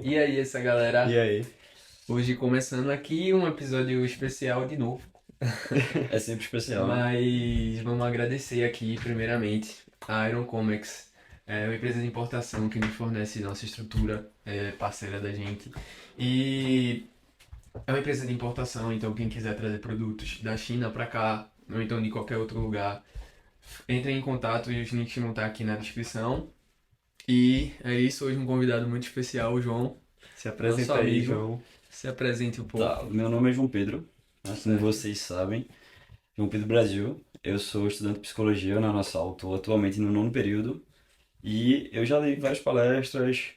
E aí, essa galera? E aí? Hoje começando aqui um episódio especial de novo, É sempre especial, né? mas vamos agradecer aqui primeiramente a Iron Comics, uma empresa de importação que nos fornece nossa estrutura, parceira da gente. E é uma empresa de importação, então quem quiser trazer produtos da China para cá, ou então de qualquer outro lugar, entre em contato e os links vão estar aqui na descrição. E é isso, hoje um convidado muito especial, o João, Se nosso apresenta aí, amigo. João. Se apresente um Tá, pouco. meu nome é João Pedro, né? Como Certo. vocês sabem, João Pedro Brasil. Eu sou estudante de psicologia na Unassal, estou atualmente no nono período e eu já dei várias palestras,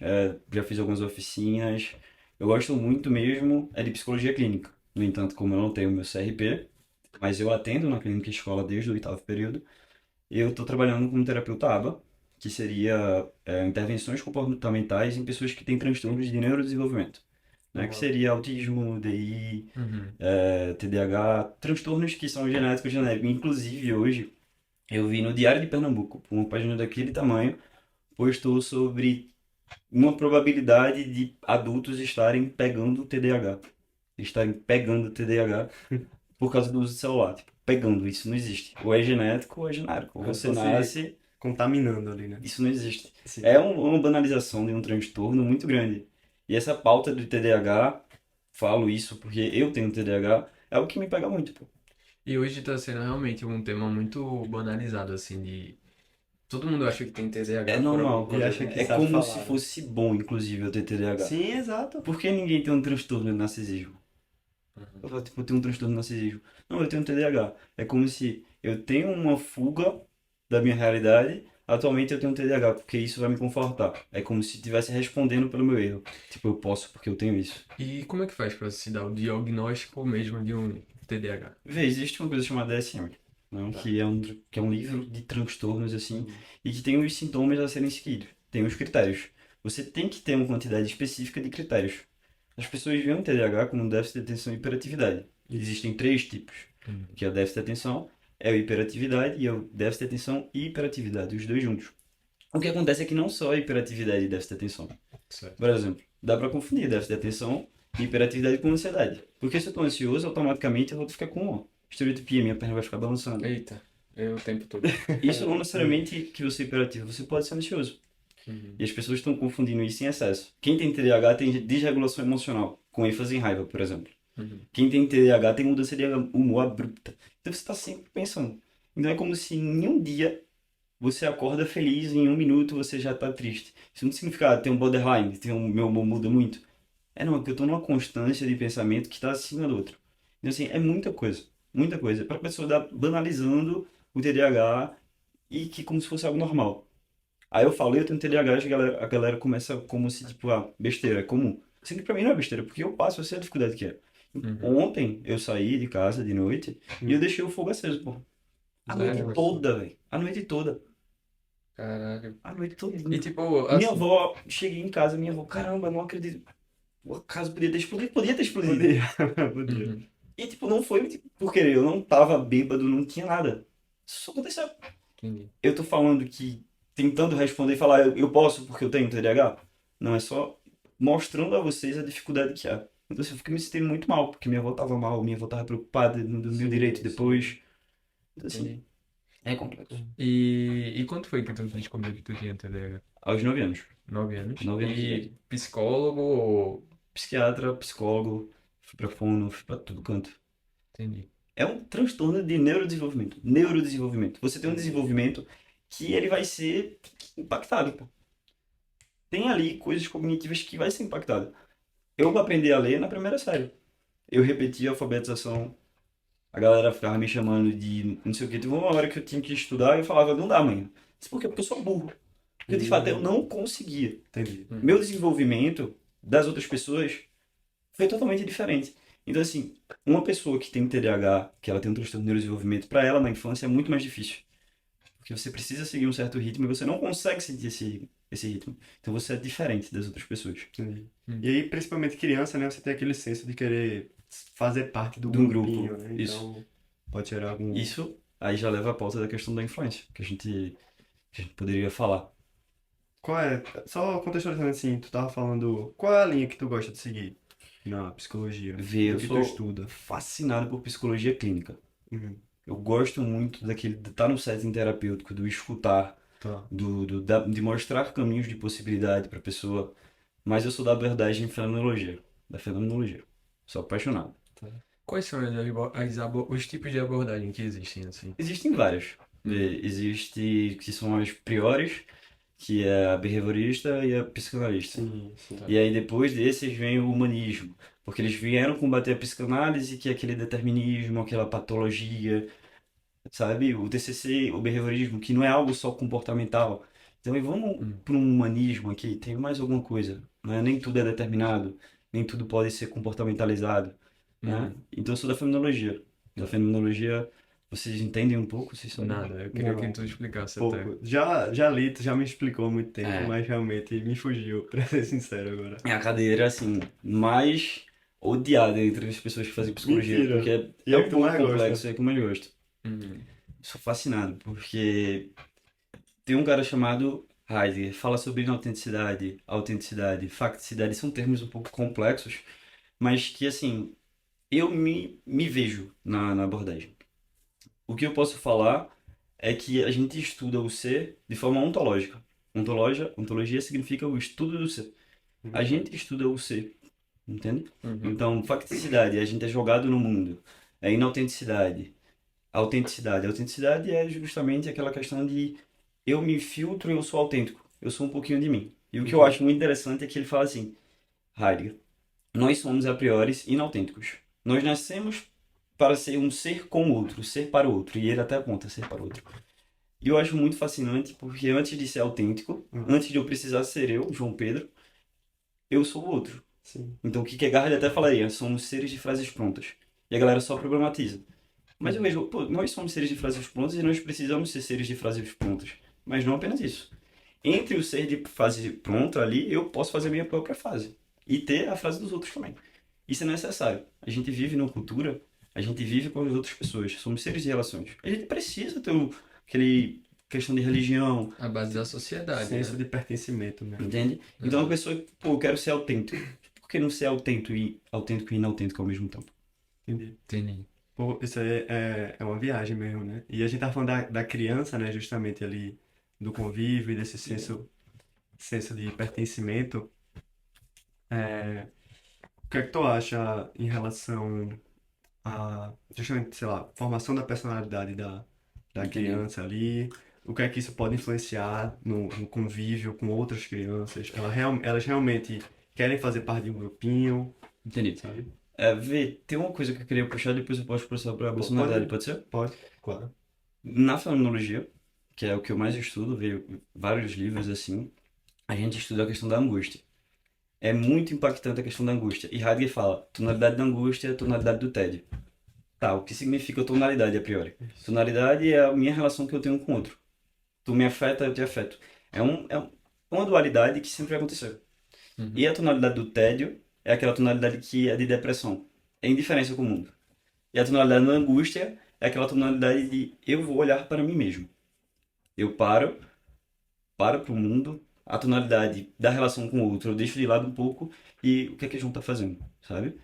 já fiz algumas oficinas. Eu gosto muito mesmo de psicologia clínica. No entanto, como eu não tenho meu CRP, mas eu atendo na clínica escola desde o oitavo período, eu estou trabalhando como terapeuta ABA, que seria intervenções comportamentais em pessoas que têm transtornos de neurodesenvolvimento, né? Que Boa. seria autismo, DI, Uhum. TDAH, transtornos que são genéticos genéricos. Inclusive, hoje, eu vi no Diário de Pernambuco, uma página daquele tamanho, postou sobre uma probabilidade de adultos estarem pegando TDAH. Estarem pegando TDAH por causa do uso do celular. Tipo, pegando, isso não existe. Ou é genético ou é genérico. Ou Como se você fosse nasce, contaminando ali, né? isso não existe. Sim. É uma banalização de um transtorno muito grande. E essa pauta do TDAH, falo isso porque eu tenho TDAH, é o que me pega muito, pô. E hoje tá sendo realmente um tema muito banalizado, assim, de... Todo mundo acha que tem É TDAH por alguma normal. E coisa acha do que É tipo. sabe como se falar, né? fosse bom, inclusive, eu ter TDAH. Sim, exato. Por que ninguém tem um transtorno de narcisismo? Uhum. Eu falo, tipo, eu tenho um transtorno de narcisismo. Não, eu tenho TDAH. É como se eu tenho uma fuga da minha realidade. Atualmente eu tenho TDAH, porque isso vai me confortar. É como se estivesse respondendo pelo meu erro. Tipo, eu posso porque eu tenho isso. E como é que faz pra se dar o diagnóstico mesmo de um TDAH? Vê, existe uma coisa chamada DSM, não? Tá. Que é um livro de transtornos, assim, Uhum. e que tem os sintomas a serem seguidos. Tem os critérios. Você tem que ter uma quantidade específica de critérios. As pessoas veem o TDAH como déficit de atenção e hiperatividade. Existem três tipos, Uhum. que é o déficit de atenção, é a hiperatividade e é o déficit de atenção e hiperatividade, os dois juntos. O que acontece é que não só a hiperatividade e déficit de atenção. Certo. Por exemplo, dá para confundir déficit de atenção e hiperatividade com ansiedade. Porque se eu estou ansioso, automaticamente eu vou ficar com uma estereotipia, minha perna vai ficar balançando. Eita, eu o tempo todo. Isso não necessariamente que você é hiperativo, você pode ser ansioso. Uhum. E as pessoas estão confundindo isso em excesso. Quem tem TDAH tem desregulação emocional, com ênfase em raiva, por exemplo. Uhum. Quem tem TDAH tem mudança de humor abrupta. Então você está sempre pensando. Então é como se em um dia você acorda feliz e em um minuto você já está triste. Isso não significa ter um borderline, meu humor muda muito. É não, é porque eu estou numa constância de pensamento que está acima do outro. Então assim, é muita coisa. Muita coisa. Para a pessoa dar banalizando o TDAH e que como se fosse algo normal. Aí eu falo, eu tenho TDAH, a galera começa como se, tipo, besteira, é comum. Sendo que pra mim não é besteira, porque eu passo, eu sei a dificuldade que é. Uhum. Ontem eu saí de casa de noite e eu deixei o fogo aceso, pô. A noite Sério? toda, velho. A noite toda. Caralho. A noite E todinha. tipo, Minha assim. avó, cheguei em casa, minha avó, caramba, não acredito. O acaso podia ter explodido, podia ter explodido. Podia, podia. Uhum. E, tipo, não foi tipo, por querer, eu não tava bêbado, não tinha nada. Isso aconteceu. Entendi. Eu tô falando que, tentando responder e falar, eu posso porque eu tenho TDAH. Não, é só mostrando a vocês a dificuldade que há. Então, assim, eu fiquei me sentindo muito mal, porque minha avó tava mal, minha avó tava preocupada, não dormiu Sim, direito sim. depois. Então, assim, Entendi. é complexo. E quando foi que tu descobriu que tu tinha TDAH? Aos 9 anos. 9 anos? 9 anos de E idade. psicólogo ou... Psiquiatra, psicólogo, fui pra fono, fui pra tudo canto. Entendi. É um transtorno de neurodesenvolvimento. Neurodesenvolvimento. Você tem um Entendi. desenvolvimento que ele vai ser impactado, pô. Tem ali coisas cognitivas que vai ser impactado. Eu aprendi a ler na primeira série. Eu repetia a alfabetização. A galera ficava me chamando de não sei o que. Teve uma hora que eu tinha que estudar e eu falava, não dá amanhã. Isso por quê? Porque eu sou burro. Porque de fato eu Hum, não conseguia. entendi. Meu Uhum. desenvolvimento das outras pessoas foi totalmente diferente. Então, assim, uma pessoa que tem TDAH, que ela tem um transtorno de neurodesenvolvimento, para ela na infância é muito mais difícil. Porque você precisa seguir um certo ritmo e você não consegue seguir esse ritmo. Então você é diferente das outras pessoas. Entendi. E Uhum. aí, principalmente criança, né? Você tem aquele senso de querer fazer parte do De um grupo. grupinho, né? Isso. Então, pode gerar algum... Isso aí já leva a pauta da questão da influência, que a gente poderia falar. Qual é, só contextualizando assim, tu tava falando, qual é a linha que tu gosta de seguir na psicologia? Vê, O eu que tu sou estuda? fascinado por psicologia clínica. Uhum. Eu gosto muito daquele de estar no setting terapêutico, do escutar, Tá. de mostrar caminhos de possibilidade para a pessoa, mas eu sou da abordagem fenomenologia, da fenomenologia. Sou apaixonado. Quais são os tipos de abordagem que existem, assim? Existem vários. Existe que são as priores, que é a behaviorista e a psicanalista. Sim, sim. E aí depois desses vem o humanismo, porque eles vieram combater a psicanálise, que é aquele determinismo, aquela patologia, sabe? O TCC, o behaviorismo, que não é algo só comportamental. Então, e vamos para um humanismo aqui, tem mais alguma coisa, né? Nem tudo é determinado, nem tudo pode ser comportamentalizado, né? Então, eu sou da fenomenologia. Da fenomenologia, vocês entendem um pouco? Vocês sabem? Nada, eu queria que Não. tu explicasse até. Pouco. Já li, tu já me explicou há muito tempo, É. mas realmente me fugiu, pra ser sincero agora. É a cadeira, assim, mais odiada entre as pessoas que fazem psicologia, Mentira. porque E é é um que tu pouco mais gosta? complexo, é o que eu mais gosto. Uhum. Sou fascinado, porque tem um cara chamado Heidegger, fala sobre inautenticidade, autenticidade, facticidade, são termos um pouco complexos, mas que, assim, eu me vejo na abordagem. O que eu posso falar é que a gente estuda o ser de forma ontológica. Ontologia significa o estudo do ser. A gente estuda o ser, entende? Então, facticidade, a gente é jogado no mundo. É inautenticidade. Autenticidade. Autenticidade é justamente aquela questão de eu me filtro e eu sou autêntico. Eu sou um pouquinho de mim. E o que eu acho muito interessante é que ele fala assim, Heidegger, nós somos a priori inautênticos. Nós nascemos para ser um ser com o outro, ser para o outro. E ele até aponta ser para o outro. E eu acho muito fascinante porque antes de ser autêntico, antes de eu precisar ser eu, João Pedro, eu sou o outro. Sim. Então o Kierkegaard até falaria, somos seres de frases prontas. E a galera só problematiza. Mas eu vejo, pô, nós somos seres de frases prontas e nós precisamos ser seres de frases prontas. Mas não apenas isso. Entre o ser de frase pronta ali, eu posso fazer a minha própria frase. E ter a frase dos outros também. Isso é necessário. A gente vive numa cultura, a gente vive com as outras pessoas. Somos seres de relações. A gente precisa ter aquele questão de religião, A base da sociedade, Senso né? de pertencimento, né? entende? Então a pessoa, pô, eu quero ser autêntico. Por que não ser autêntico e inautêntico ao mesmo tempo? Entendi. Entendi. Pô, isso aí é uma viagem mesmo, né? E a gente tá falando da criança, né? Justamente ali, do convívio e desse senso de pertencimento. O que é que tu acha em relação a, justamente, sei lá, formação da personalidade da Entendi. criança ali? O que é que isso pode influenciar no convívio com outras crianças? Elas realmente querem fazer parte de um grupinho, Entendi. sabe? Vê, tem uma coisa que eu queria puxar, depois eu posso puxar para a personalidade, pode ser? Pode, claro. Na fenomenologia, que é o que eu mais estudo, veio vários livros assim, a gente estuda a questão da angústia. É muito impactante a questão da angústia. E Heidegger fala, tonalidade da angústia, tonalidade do tédio. Tá, o que significa tonalidade a priori? Tonalidade é a minha relação que eu tenho com o outro. Tu me afeta, eu te afeto. É uma dualidade que sempre vai acontecer. E a tonalidade do tédio é aquela tonalidade que é de depressão. É indiferença com o mundo. E a tonalidade da angústia é aquela tonalidade de eu vou olhar para mim mesmo. Eu paro para o mundo, a tonalidade da relação com o outro, eu deixo de lado um pouco e o que é que a gente tá fazendo, sabe?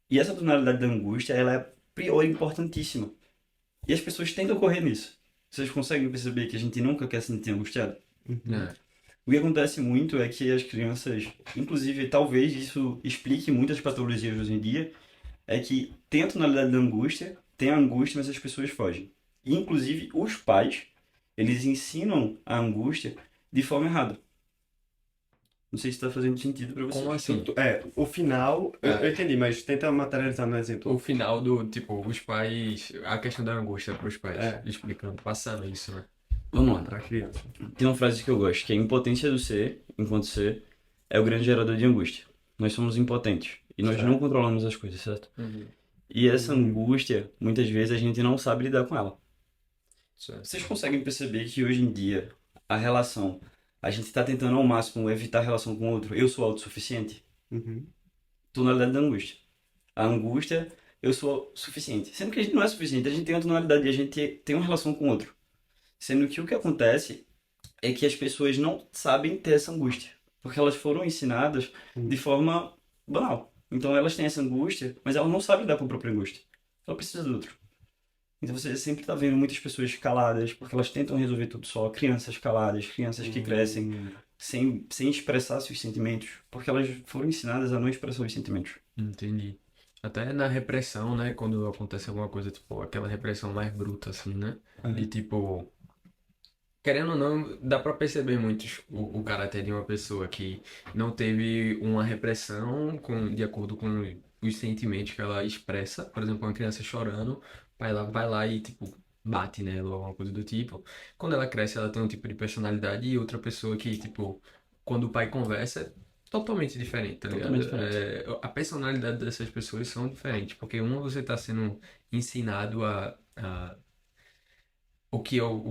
E essa tonalidade da angústia, ela é a priori importantíssima. E as pessoas tendem a correr nisso. Vocês conseguem perceber que a gente nunca quer se sentir angustiado? É. O que acontece muito é que as crianças, inclusive talvez isso explique muitas patologias hoje em dia, é que tem a tonalidade da angústia, tem a angústia, mas as pessoas fogem. E, inclusive os pais, eles ensinam a angústia de forma errada. Não sei se está fazendo sentido para vocês. Como assim? O final, eu entendi, mas tenta materializar no exemplo. O final do, tipo, os pais, a questão da angústia para os pais, É. explicando, passando isso, né? Vamos lá. Pra criança. Tem uma frase que eu gosto, que a impotência do ser, enquanto ser, é o grande gerador de angústia. Nós somos impotentes e nós Certo. não controlamos as coisas, certo? E essa angústia, muitas vezes a gente não sabe lidar com ela. Certo. Vocês conseguem perceber que hoje em dia a relação, a gente está tentando ao máximo evitar a relação com o outro. Eu sou autossuficiente. Uhum. Tonalidade da angústia. A angústia, eu sou suficiente. Sendo que a gente não é suficiente, a gente tem uma tonalidade, a gente tem uma relação com o outro. Sendo que o que acontece é que as pessoas não sabem ter essa angústia, porque elas foram ensinadas de forma banal. Então elas têm essa angústia, mas elas não sabem lidar com a própria angústia. Ela precisa do outro. Então você sempre está vendo muitas pessoas caladas, porque elas tentam resolver tudo só. Crianças caladas, crianças que crescem sem expressar seus sentimentos, porque elas foram ensinadas a não expressar os sentimentos. Entendi. Até na repressão, né? Quando acontece alguma coisa, tipo, aquela repressão mais bruta, assim, né? De tipo, querendo ou não, dá pra perceber muito o caráter de uma pessoa que não teve uma repressão de acordo com os sentimentos que ela expressa. Por exemplo, uma criança chorando, o pai lá vai lá e, tipo, bate nela ou alguma coisa do tipo. Quando ela cresce, ela tem um tipo de personalidade e outra pessoa que, tipo, quando o pai conversa, é totalmente diferente, tá ligado? Totalmente diferente. A personalidade dessas pessoas são diferentes, porque uma você tá sendo ensinado a o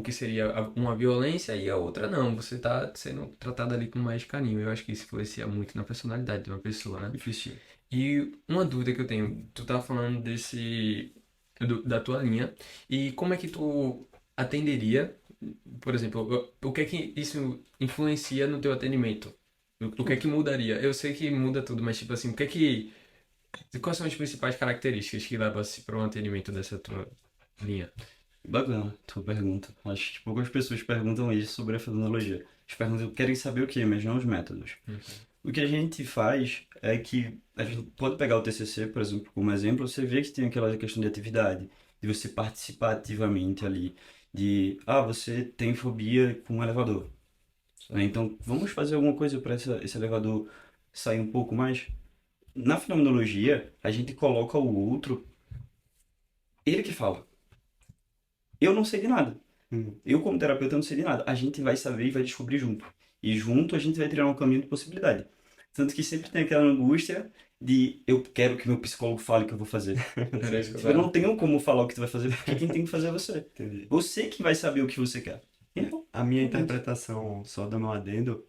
que seria uma violência e a outra não. Você tá sendo tratado ali com mais carinho. Eu acho que isso influencia muito na personalidade de uma pessoa, né? Difícil. E uma dúvida que eu tenho, tu tá falando da tua linha, e como é que tu atenderia, por exemplo, o que é que isso influencia no teu atendimento? O que é que mudaria? Eu sei que muda tudo, mas tipo assim, quais são as principais características que levam-se para um atendimento dessa tua linha? Bacana, tua pergunta. Acho que poucas pessoas perguntam isso sobre a fenomenologia. Eles perguntam, querem saber o quê, mas não os métodos. O que a gente faz é que a gente pode pegar o TCC, por exemplo, como exemplo, você vê que tem aquela questão de atividade, de você participar ativamente ali, você tem fobia com o elevador, né? Então, vamos fazer alguma coisa para esse elevador sair um pouco mais? Na fenomenologia, a gente coloca o outro, ele que fala. Eu não sei de nada. Eu, como terapeuta, não sei de nada. A gente vai saber e vai descobrir junto. E junto a gente vai criar um caminho de possibilidade. Tanto que sempre tem aquela angústia de eu quero que meu psicólogo fale o que eu vou fazer. Era isso que eu Eu não tava- tenho como falar o que tu vai fazer, porque quem tem que fazer é você. Entendi. Você que vai saber o que você quer. Então, A minha interpretação, só dando um adendo,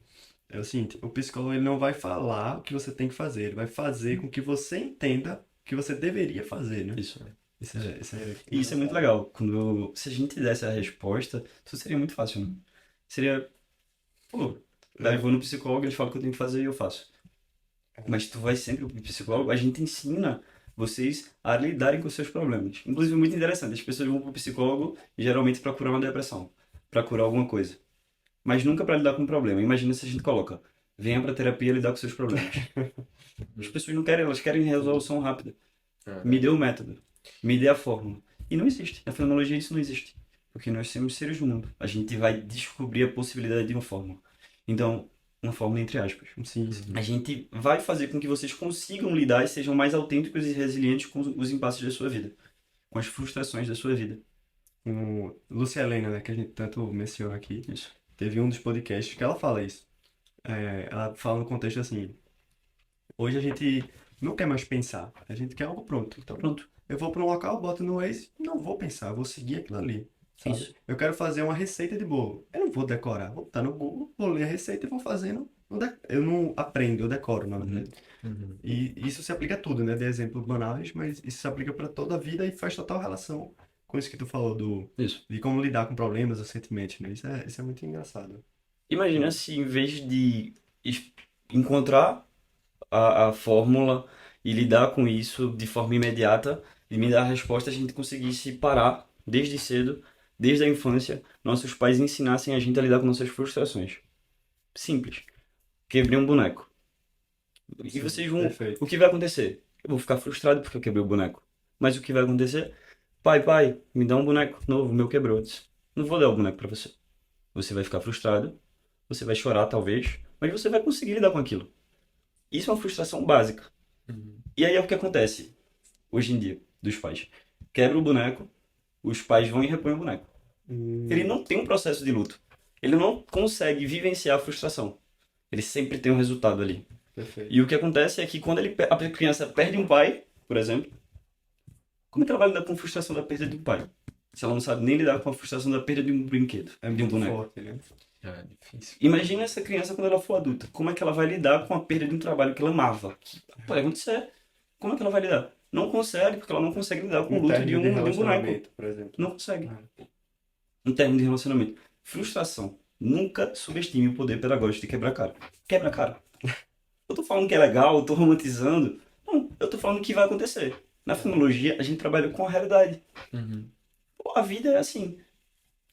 é o seguinte, o psicólogo ele não vai falar o que você tem que fazer, ele vai fazer com que você entenda o que você deveria fazer, né? isso. Isso é E isso é muito legal. Se a gente desse a resposta, isso seria muito fácil, né? Seria, pô, daí eu vou no psicólogo, ele fala o que eu tenho que fazer e eu faço. Mas tu vai sempre pro psicólogo, a gente ensina vocês a lidarem com os seus problemas. Inclusive, muito interessante, as pessoas vão pro psicólogo geralmente para curar uma depressão, para curar alguma coisa, mas nunca para lidar com um problema. Imagina se a gente coloca, venha pra terapia lidar com seus problemas. As pessoas não querem, elas querem resolução rápida. Me dê o método, me dê a fórmula. E não existe. Na fenomenologia isso não existe. Porque nós somos seres do mundo. A gente vai descobrir a possibilidade de uma fórmula. Então, uma fórmula entre aspas. Sim, sim. A gente vai fazer com que vocês consigam lidar e sejam mais autênticos e resilientes com os impasses da sua vida, com as frustrações da sua vida. Com Lúcia Helena, né, que a gente tanto menciona aqui, Isso. teve um dos podcasts que ela fala isso. Ela fala no contexto assim, hoje a gente não quer mais pensar, a gente quer algo pronto. Então, Pronto. eu vou para um local, boto no Waze, não vou pensar, vou seguir aquilo ali, sabe? Isso. Eu quero fazer uma receita de bolo, eu não vou decorar, vou botar no Google, vou ler a receita e vou fazendo. Eu não aprendo, eu decoro, na verdade. Uhum. E isso se aplica a tudo, né? De exemplos banais, mas isso se aplica para toda a vida e faz total relação com isso que tu falou Isso. de como lidar com problemas ou sentimentos, né? Isso é muito engraçado. Imagina se em vez de encontrar a fórmula e lidar com isso de forma imediata e me dar a resposta, a gente conseguisse parar desde cedo, desde a infância, nossos pais ensinassem a gente a lidar com nossas frustrações. Simples. Quebrei um boneco. E vocês vão. Perfeito. O que vai acontecer? Eu vou ficar frustrado porque eu quebrei o boneco. Mas o que vai acontecer? Pai, me dá um boneco novo, o meu quebrou. Eu disse, não vou dar o boneco pra você. Você vai ficar frustrado, você vai chorar talvez, mas você vai conseguir lidar com aquilo. Isso é uma frustração básica. Uhum. E aí é o que acontece hoje em dia dos pais. Quebra o boneco, os pais vão e repõem o boneco. Ele não tem um processo de luto. Ele não consegue vivenciar a frustração. Ele sempre tem um resultado ali. Perfeito. E o que acontece é que quando a criança perde um pai, por exemplo, como é que ela vai lidar com a frustração da perda de um pai? Se ela não sabe nem lidar com a frustração da perda de um brinquedo, É de um muito boneco. forte, né? É difícil. Imagina essa criança quando ela for adulta. Como é que ela vai lidar com a perda de um trabalho que ela amava? Pode acontecer. Como é que ela vai lidar? não consegue, porque ela não consegue lidar com o Um luto de término de um boneco. relacionamento, por exemplo. Não consegue. Ah, Um termo de relacionamento. Frustração. Nunca subestime o poder pedagógico de quebrar a cara. Quebra a cara. Eu tô falando que é legal, eu tô romantizando. Não, eu tô falando que vai acontecer. Na filologia, a gente trabalha com a realidade. Uhum. Pô, a vida é assim.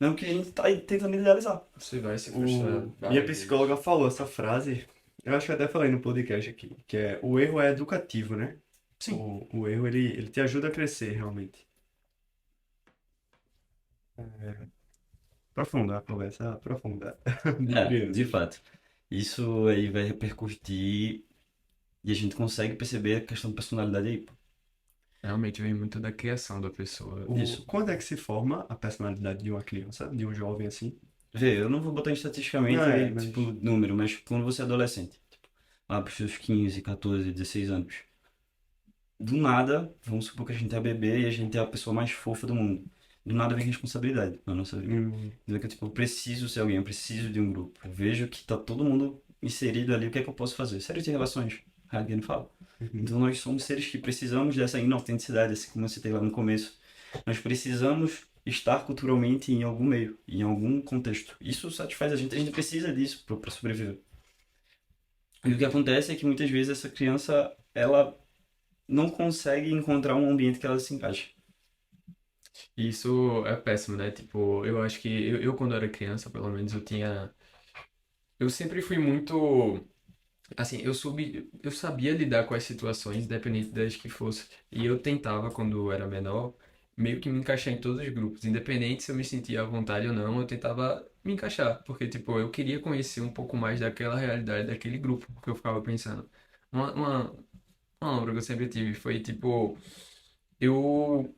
Não é o que a gente tá tentando idealizar. Você vai se frustrar Minha várias vezes. psicóloga falou essa frase, eu acho que eu até falei no podcast aqui, que é o erro é educativo, né? Sim. O erro, ele te ajuda a crescer, realmente. Aprofundar a conversa, aprofundar. De De crianças. fato. Isso aí vai repercutir e a gente consegue perceber a questão de personalidade aí. Pô. Realmente vem muito da criação da pessoa. Isso. Quando é que se forma a personalidade de uma criança, de um jovem assim? Vê, eu não vou botar estatisticamente, Mas... tipo, número, mas quando você é adolescente, tipo, lá pros seus 15, 14, 16 anos, do nada, vamos supor que a gente é bebê e a gente é a pessoa mais fofa do mundo. Do nada vem responsabilidade na nossa vida. Então, que, tipo, eu preciso ser alguém, eu preciso de um grupo. Eu vejo que tá todo mundo inserido ali, o que é que eu posso fazer? Série de relações, Hagin fala. Então nós somos seres que precisamos dessa inautenticidade, assim como eu citei lá no começo. Nós precisamos estar culturalmente em algum meio, em algum contexto. Isso satisfaz a gente precisa disso para sobreviver. E o que acontece é que muitas vezes essa criança, ela não consegue encontrar um ambiente que ela se encaixe. Isso é péssimo, né? Tipo, eu acho que eu quando era criança, pelo menos, eu tinha. Eu sempre fui muito. Assim, eu sabia lidar com as situações, independente das que fosse. E eu tentava, quando eu era menor, meio que me encaixar em todos os grupos. Independente se eu me sentia à vontade ou não, eu tentava me encaixar. Porque, tipo, eu queria conhecer um pouco mais daquela realidade, daquele grupo. Porque eu ficava pensando. Uma, uma, uma obra que eu sempre tive foi, tipo. Eu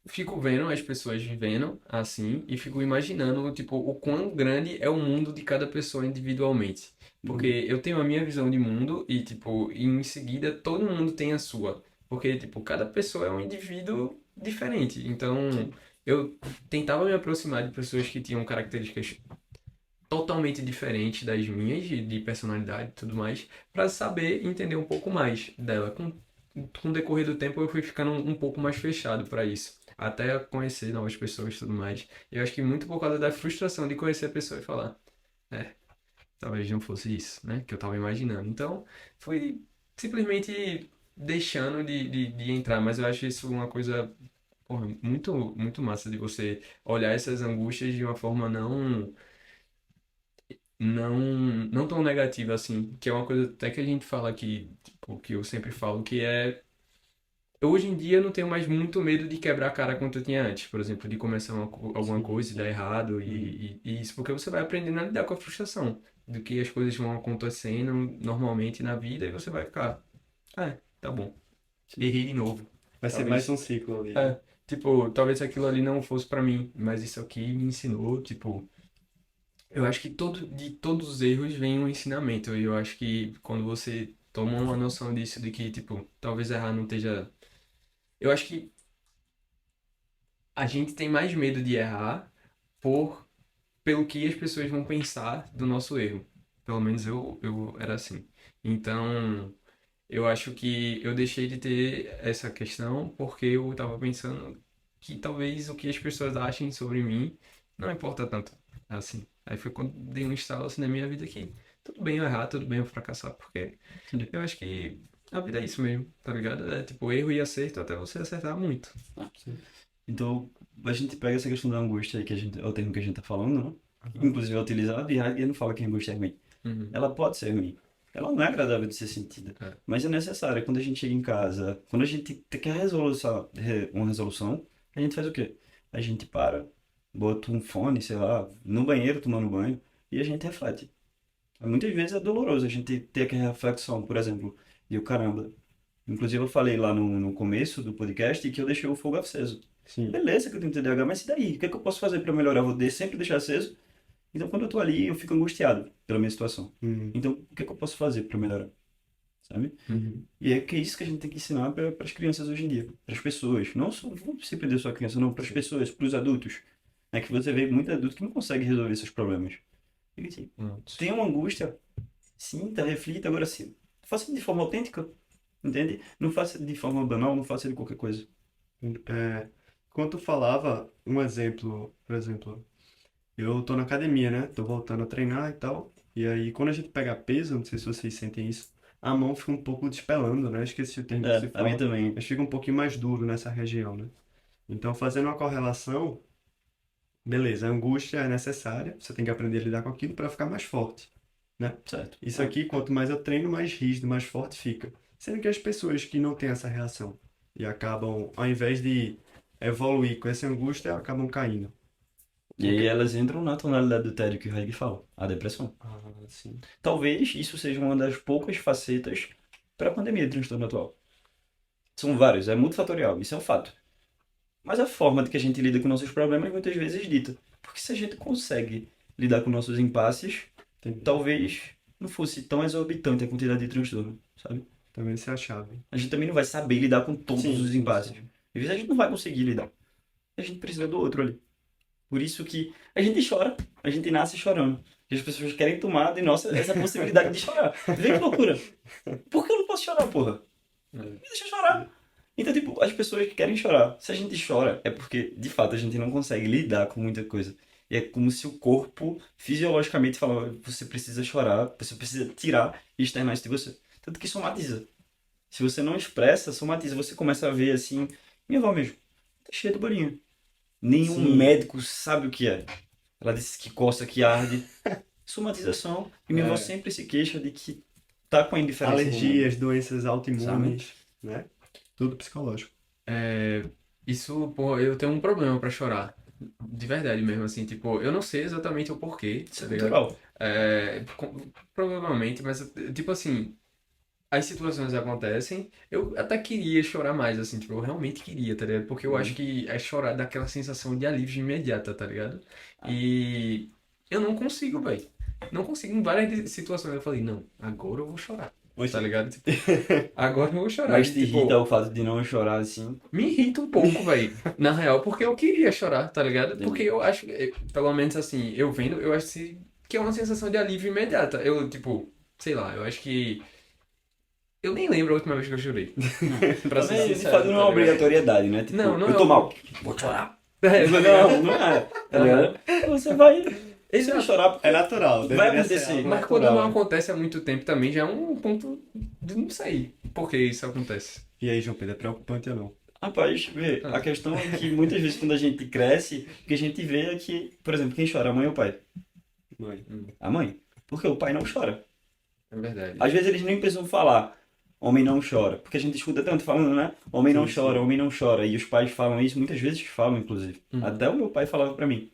fico vendo as pessoas vivendo assim e fico imaginando, tipo, o quão grande é o mundo de cada pessoa individualmente. Porque Uhum. eu tenho a minha visão de mundo e, tipo, em seguida todo mundo tem a sua. Porque, tipo, cada pessoa é um indivíduo diferente. Então, Sim. eu tentava me aproximar de pessoas que tinham características totalmente diferentes das minhas, de personalidade e tudo mais, para saber entender um pouco mais dela. Com o decorrer do tempo, eu fui ficando um pouco mais fechado para isso. Até conhecer novas pessoas e tudo mais. Eu acho que muito por causa da frustração de conhecer a pessoa e falar, é, talvez não fosse isso, né? Que eu tava imaginando. Então, foi simplesmente deixando de entrar. Mas eu acho isso uma coisa, porra, muito massa de você olhar essas angústias de uma forma não tão negativa assim. Que é uma coisa até que a gente fala aqui, tipo, que eu sempre falo, que é hoje em dia eu não tenho mais muito medo de quebrar a cara quanto eu tinha antes, por exemplo, de começar alguma Sim. coisa e dar errado Uhum. e isso porque você vai aprendendo a lidar com a frustração do que as coisas vão acontecendo normalmente na vida e você vai ficar, tá bom, Sim. errei de novo. Vai ser mais Talvez, um ciclo ali, né? é, tipo, talvez aquilo ali não fosse pra mim, mas isso aqui me ensinou, tipo, eu acho que de todos os erros vem um ensinamento e eu acho que quando você toma uma noção disso de que, tipo, talvez errar não esteja. Eu acho que a gente tem mais medo de errar por pelo que as pessoas vão pensar do nosso erro. Pelo menos eu era assim. Então, eu acho que eu deixei de ter essa questão porque eu estava pensando que talvez o que as pessoas achem sobre mim não importa tanto. Assim. Aí foi quando dei um estalo assim na minha vida que tudo bem eu errar, tudo bem eu fracassar, porque Entendi. eu acho que a vida é isso mesmo, tá ligado? É tipo erro e acerto até você acertar muito. Ah. Sim. Então, a gente pega essa questão da angústia aí, que a gente, é o termo que a gente tá falando, né? Aham. Inclusive é utilizado e Heidegger não fala que a angústia é ruim. Uhum. Ela pode ser ruim. Ela não é agradável de ser sentida, É. mas é necessária. Quando a gente chega em casa, quando a gente quer uma resolução, a gente faz o quê? A gente para, bota um fone, sei lá, no banheiro tomando banho e a gente reflete. Muitas vezes é doloroso a gente ter aquela reflexão, por exemplo, e o caramba. Inclusive eu falei lá no começo do podcast que eu deixei o fogo aceso. Sim. Beleza que eu tenho TDAH, mas e daí? O que é que eu posso fazer para melhorar? Eu vou sempre deixar aceso? Então, quando eu tô ali, eu fico angustiado pela minha situação. Uhum. Então, o que é que eu posso fazer para melhorar? Sabe? Uhum. E é que é isso que a gente tem que ensinar para as crianças hoje em dia, para as pessoas. Não só, não se prender só a criança, não, para as pessoas, para os adultos. É que você vê muito adulto que não consegue resolver seus problemas. E, assim, Pronto. tem uma angústia, sinta, reflita, agora sim. Faça de forma autêntica. Entende? Não faça de forma banal, não faça de qualquer coisa. Quando tu falava um exemplo, por exemplo, eu tô na academia, né? Tô voltando a treinar e tal. E aí, quando a gente pega peso, não sei se vocês sentem isso, a mão fica um pouco despelando, né? Esqueci o termo que se A minha fala, também. mas fica um pouquinho mais duro nessa região, né? Então, fazendo uma correlação, beleza, a angústia é necessária, você tem que aprender a lidar com aquilo para ficar mais forte, né? Certo. Isso aqui, quanto mais eu treino, mais rígido, mais forte fica. Sendo que as pessoas que não têm essa reação e acabam, ao invés de evoluir com essa angústia, acabam caindo. E aí elas entram na tonalidade do tédio que o Reg fala, a depressão. Ah, sim. Talvez isso seja uma das poucas facetas para a pandemia de transtorno atual. São vários, é multifatorial, isso é um fato. Mas a forma de que a gente lida com nossos problemas muitas vezes dita. Porque se a gente consegue lidar com nossos impasses, Entendi. talvez não fosse tão exorbitante a quantidade de transtorno, sabe? Também essa é a chave. A gente também não vai saber lidar com todos Sim, os sim, impasses. sim. Às vezes a gente não vai conseguir lidar. A gente precisa do outro ali. Por isso que a gente chora, a gente nasce chorando. E as pessoas querem tomar de nossa essa possibilidade de chorar. Vê que loucura. Por que eu não posso chorar, porra? Me deixa chorar. Então, tipo, as pessoas que querem chorar, se a gente chora, é porque, de fato, a gente não consegue lidar com muita coisa. E é como se o corpo, fisiologicamente, fala, você precisa chorar, você precisa tirar e externar isso de você. Tanto que somatiza. Se você não expressa, somatiza. Você começa a ver, assim, minha avó mesmo, tá cheia de bolinha. Nenhum Sim. médico sabe o que é. Ela disse que coça, que arde. Somatização. E minha avó sempre se queixa de que tá com a indiferença do mundo, Alergias, doenças sabe? autoimunes, né? Tudo psicológico. Isso, pô, eu tenho um problema pra chorar. De verdade mesmo, assim, tipo, eu não sei exatamente o porquê, Isso tá é ligado? cultural. Provavelmente, mas, tipo assim, as situações acontecem, eu até queria chorar mais, assim, tipo, eu realmente queria, tá ligado? Porque eu acho que é chorar dá aquela sensação de alívio imediata, tá ligado? E eu não consigo, velho. Não consigo. Em várias situações eu falei, não, agora eu vou chorar, tá ligado? Tipo, agora eu vou chorar. Mas E, te irrita tipo, o fato de não chorar assim. me irrita um pouco, velho. Na real, porque eu queria chorar, tá ligado? Porque Entendi. eu acho, pelo menos assim, eu vendo, eu acho que é uma sensação de alívio imediata. Eu, tipo, sei lá, eu acho que. Eu nem lembro a última vez que eu chorei. Pra ser Também, de sincero, fato, não é tá uma ligado? obrigatoriedade, né? Tipo, Não, não eu é tô uma. mal, vou chorar. É, tá ligado? Não, não é. Tá ligado? Você vai Exato. chorar porque É natural, vai deveria ser acontecer. algo Mas quando não natural. acontece há muito tempo também, já é um ponto de não sei por que isso acontece. E aí, João Pedro, é preocupante ou não? Rapaz, vê, a Ah, questão é que muitas vezes quando a gente cresce, o que a gente vê é que, por exemplo, quem chora, a mãe ou o pai? Mãe. A mãe. Porque o pai não chora. é verdade. Às vezes eles nem precisam falar, homem não chora. Porque a gente escuta tanto falando, né? Homem não Sim, chora, sim. homem não chora. E os pais falam isso, muitas vezes falam, inclusive. Uhum. Até o meu pai falava pra mim,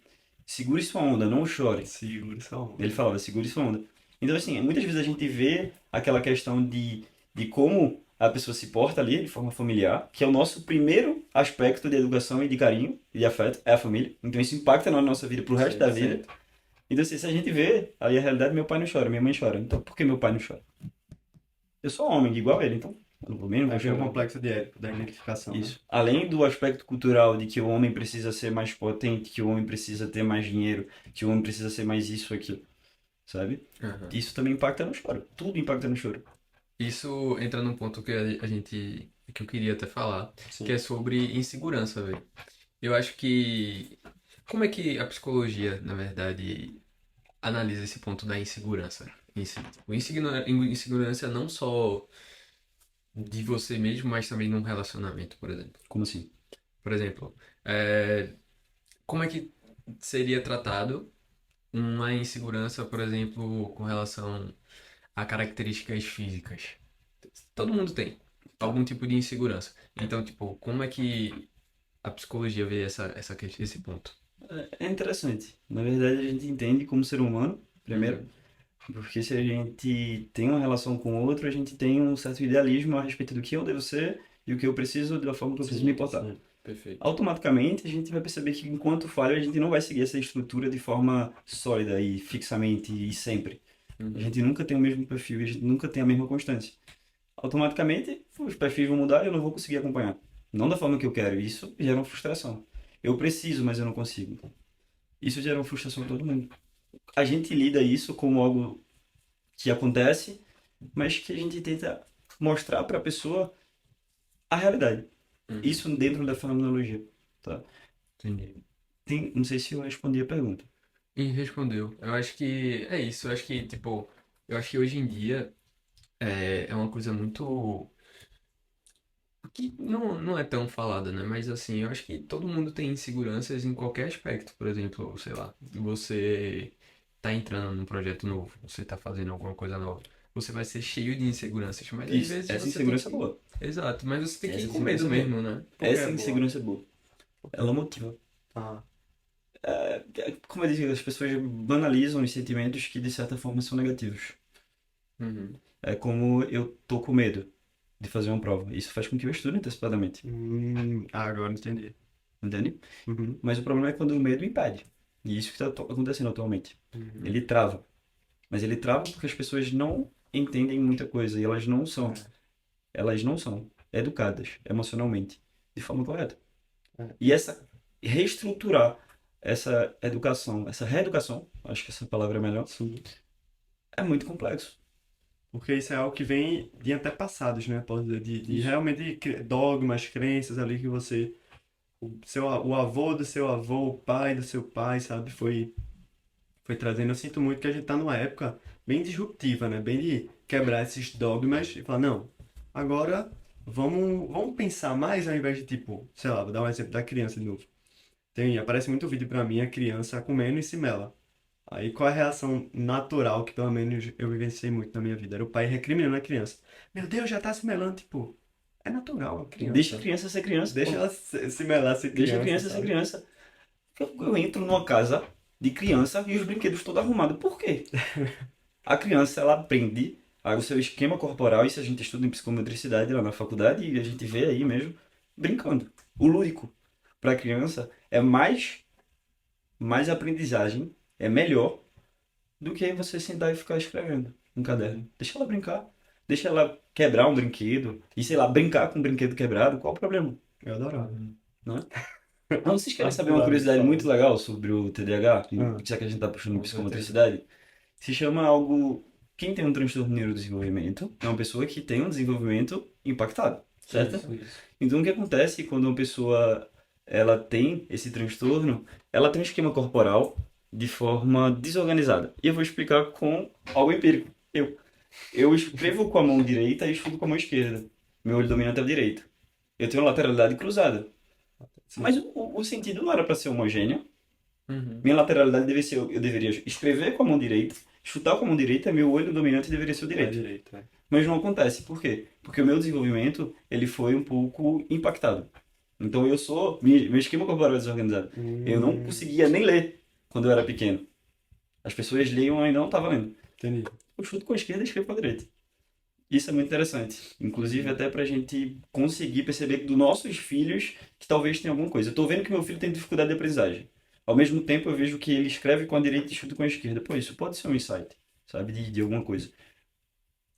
segure sua onda, não chore. Segura sua onda. Ele falava, segure sua onda. Então, assim, muitas vezes a gente vê aquela questão de como a pessoa se porta ali de forma familiar, que é o nosso primeiro aspecto de educação e de carinho e de afeto, é a família. Então, isso impacta na nossa vida pro resto da vida. Certo. Então, assim, se a gente vê, aí a realidade, meu pai não chora, minha mãe chora. Então, por que meu pai não chora? Eu sou homem, igual ele, então, eu não vou mesmo, vou Aí vem o chorar. complexo de Édipo, da identificação, né? Isso. Além do aspecto cultural de que o homem precisa ser mais potente, que o homem precisa ter mais dinheiro, que o homem precisa ser mais isso, aquilo, sabe? Aham. Isso também impacta no choro. Tudo impacta no choro. Isso entra num ponto que a gente, que eu queria até falar, Sim. que é sobre insegurança, velho. Eu acho que como é que a psicologia, na verdade, analisa esse ponto da insegurança em si? Tipo, insegurança não só de você mesmo, mas também num relacionamento, por exemplo. Como assim? Por exemplo, como é que seria tratado uma insegurança, por exemplo, com relação a características físicas? Todo mundo tem algum tipo de insegurança. Então, tipo, como é que a psicologia vê esse ponto? É interessante. Na verdade, a gente entende como ser humano, primeiro, Uhum. porque se a gente tem uma relação com o outro, a gente tem um certo idealismo a respeito do que eu devo ser e o que eu preciso da forma que eu preciso me portar. Sim. Perfeito. Automaticamente, a gente vai perceber que enquanto falha, a gente não vai seguir essa estrutura de forma sólida e fixamente e sempre. A Uhum. gente nunca tem o mesmo perfil e a gente nunca tem a mesma constância. Automaticamente, os perfis vão mudar e eu não vou conseguir acompanhar. Não da forma que eu quero. Isso gera uma frustração. Eu preciso, mas eu não consigo. Isso gera uma frustração em todo mundo. A gente lida isso como algo que acontece, mas que a gente tenta mostrar para a pessoa a realidade. Uhum. Isso dentro da fenomenologia, tá? Entendi. Não sei se eu respondi a pergunta. E respondeu. Eu acho que é isso. Eu acho que, tipo, eu acho que hoje em dia é uma coisa muito. Que não é tão falada, né? Mas assim, eu acho que todo mundo tem inseguranças em qualquer aspecto. Por exemplo, sei lá, você tá entrando num projeto novo, você tá fazendo alguma coisa nova. Você vai ser cheio de inseguranças, mas às Isso, vezes essa você tem insegurança é que. boa. Exato, mas você tem que Essa ir com medo insegurança é boa. mesmo, né? Por que Essa é boa? insegurança é boa. Ela motiva. Ah, Como eu disse, as pessoas banalizam os sentimentos que de certa forma são negativos. Uhum. É como eu tô com medo de fazer uma prova. Isso faz com que eu estude antecipadamente, agora entendi. entende? Uhum, Mas o problema é quando o medo impede. E isso que está acontecendo atualmente. uhum. Ele trava. Mas ele trava porque as pessoas não entendem muita coisa e elas não são educadas emocionalmente de forma correta. É. E reestruturar essa educação, essa reeducação, acho que essa palavra é melhor, Sim. é muito complexo. Porque isso é algo que vem de antepassados, né? Posso dizer, de Isso. realmente dogmas, crenças ali que você. O avô do seu avô, o pai do seu pai, sabe? Foi trazendo. Eu sinto muito que a gente tá numa época bem disruptiva, né? Bem de quebrar esses dogmas e falar, não, agora vamos pensar mais ao invés de tipo, sei lá, vou dar um exemplo da criança de novo. Aparece muito vídeo pra mim, a criança comendo e se mela. Aí qual é a reação natural que pelo menos eu vivenciei muito na minha vida? Era o pai recriminando a criança. Meu Deus, já tá se melando, tipo, é natural, a Deixa a criança. criança ser criança, Deixa pô. ela se melar, ser Deixa a criança, criança ser sabe? criança. Eu entro numa casa de criança e os brinquedos todos arrumados. Por quê? A criança, ela aprende o seu esquema corporal, isso a gente estuda em psicomotricidade lá na faculdade e a gente vê aí mesmo, brincando. O lúdico, para a criança, é mais aprendizagem, é melhor do que você sentar e ficar escrevendo um caderno. Deixa ela brincar. Deixa ela quebrar um brinquedo e, sei lá, brincar com um brinquedo quebrado. Qual o problema? Eu adorava. Não é? Ah, vocês querem saber uma Adorava essa curiosidade palavra. muito legal sobre o TDAH? Ah, Já que a gente está puxando com certeza. psicomotricidade. Se chama algo. Quem tem um transtorno de neurodesenvolvimento é uma pessoa que tem um desenvolvimento impactado, certo? Isso. Então, o que acontece quando uma pessoa ela tem esse transtorno, ela tem um esquema corporal de forma desorganizada. E eu vou explicar com algo empírico. Eu escrevo com a mão direita e estudo com a mão esquerda. Meu olho dominante é o direito. Eu tenho lateralidade cruzada. Sim. Mas o sentido não era para ser homogêneo. Uhum. Minha lateralidade deveria ser, eu deveria escrever com a mão direita, chutar com a mão direita, meu olho dominante deveria ser o É direito. direito, é. Mas não acontece. Por quê? Porque o meu desenvolvimento, ele foi um pouco impactado. Então meu esquema corporal é desorganizado. Eu não conseguia nem ler quando eu era pequeno. As pessoas liam e ainda não estava lendo. Entendi. Eu chuto com a esquerda e escrevo com a direita. Isso é muito interessante. Inclusive até pra gente conseguir perceber que dos nossos filhos que talvez tenha alguma coisa. Eu tô vendo que meu filho tem dificuldade de aprendizagem. Ao mesmo tempo eu vejo que ele escreve com a direita e chuta com a esquerda. Pô, isso pode ser um insight, sabe? De alguma coisa.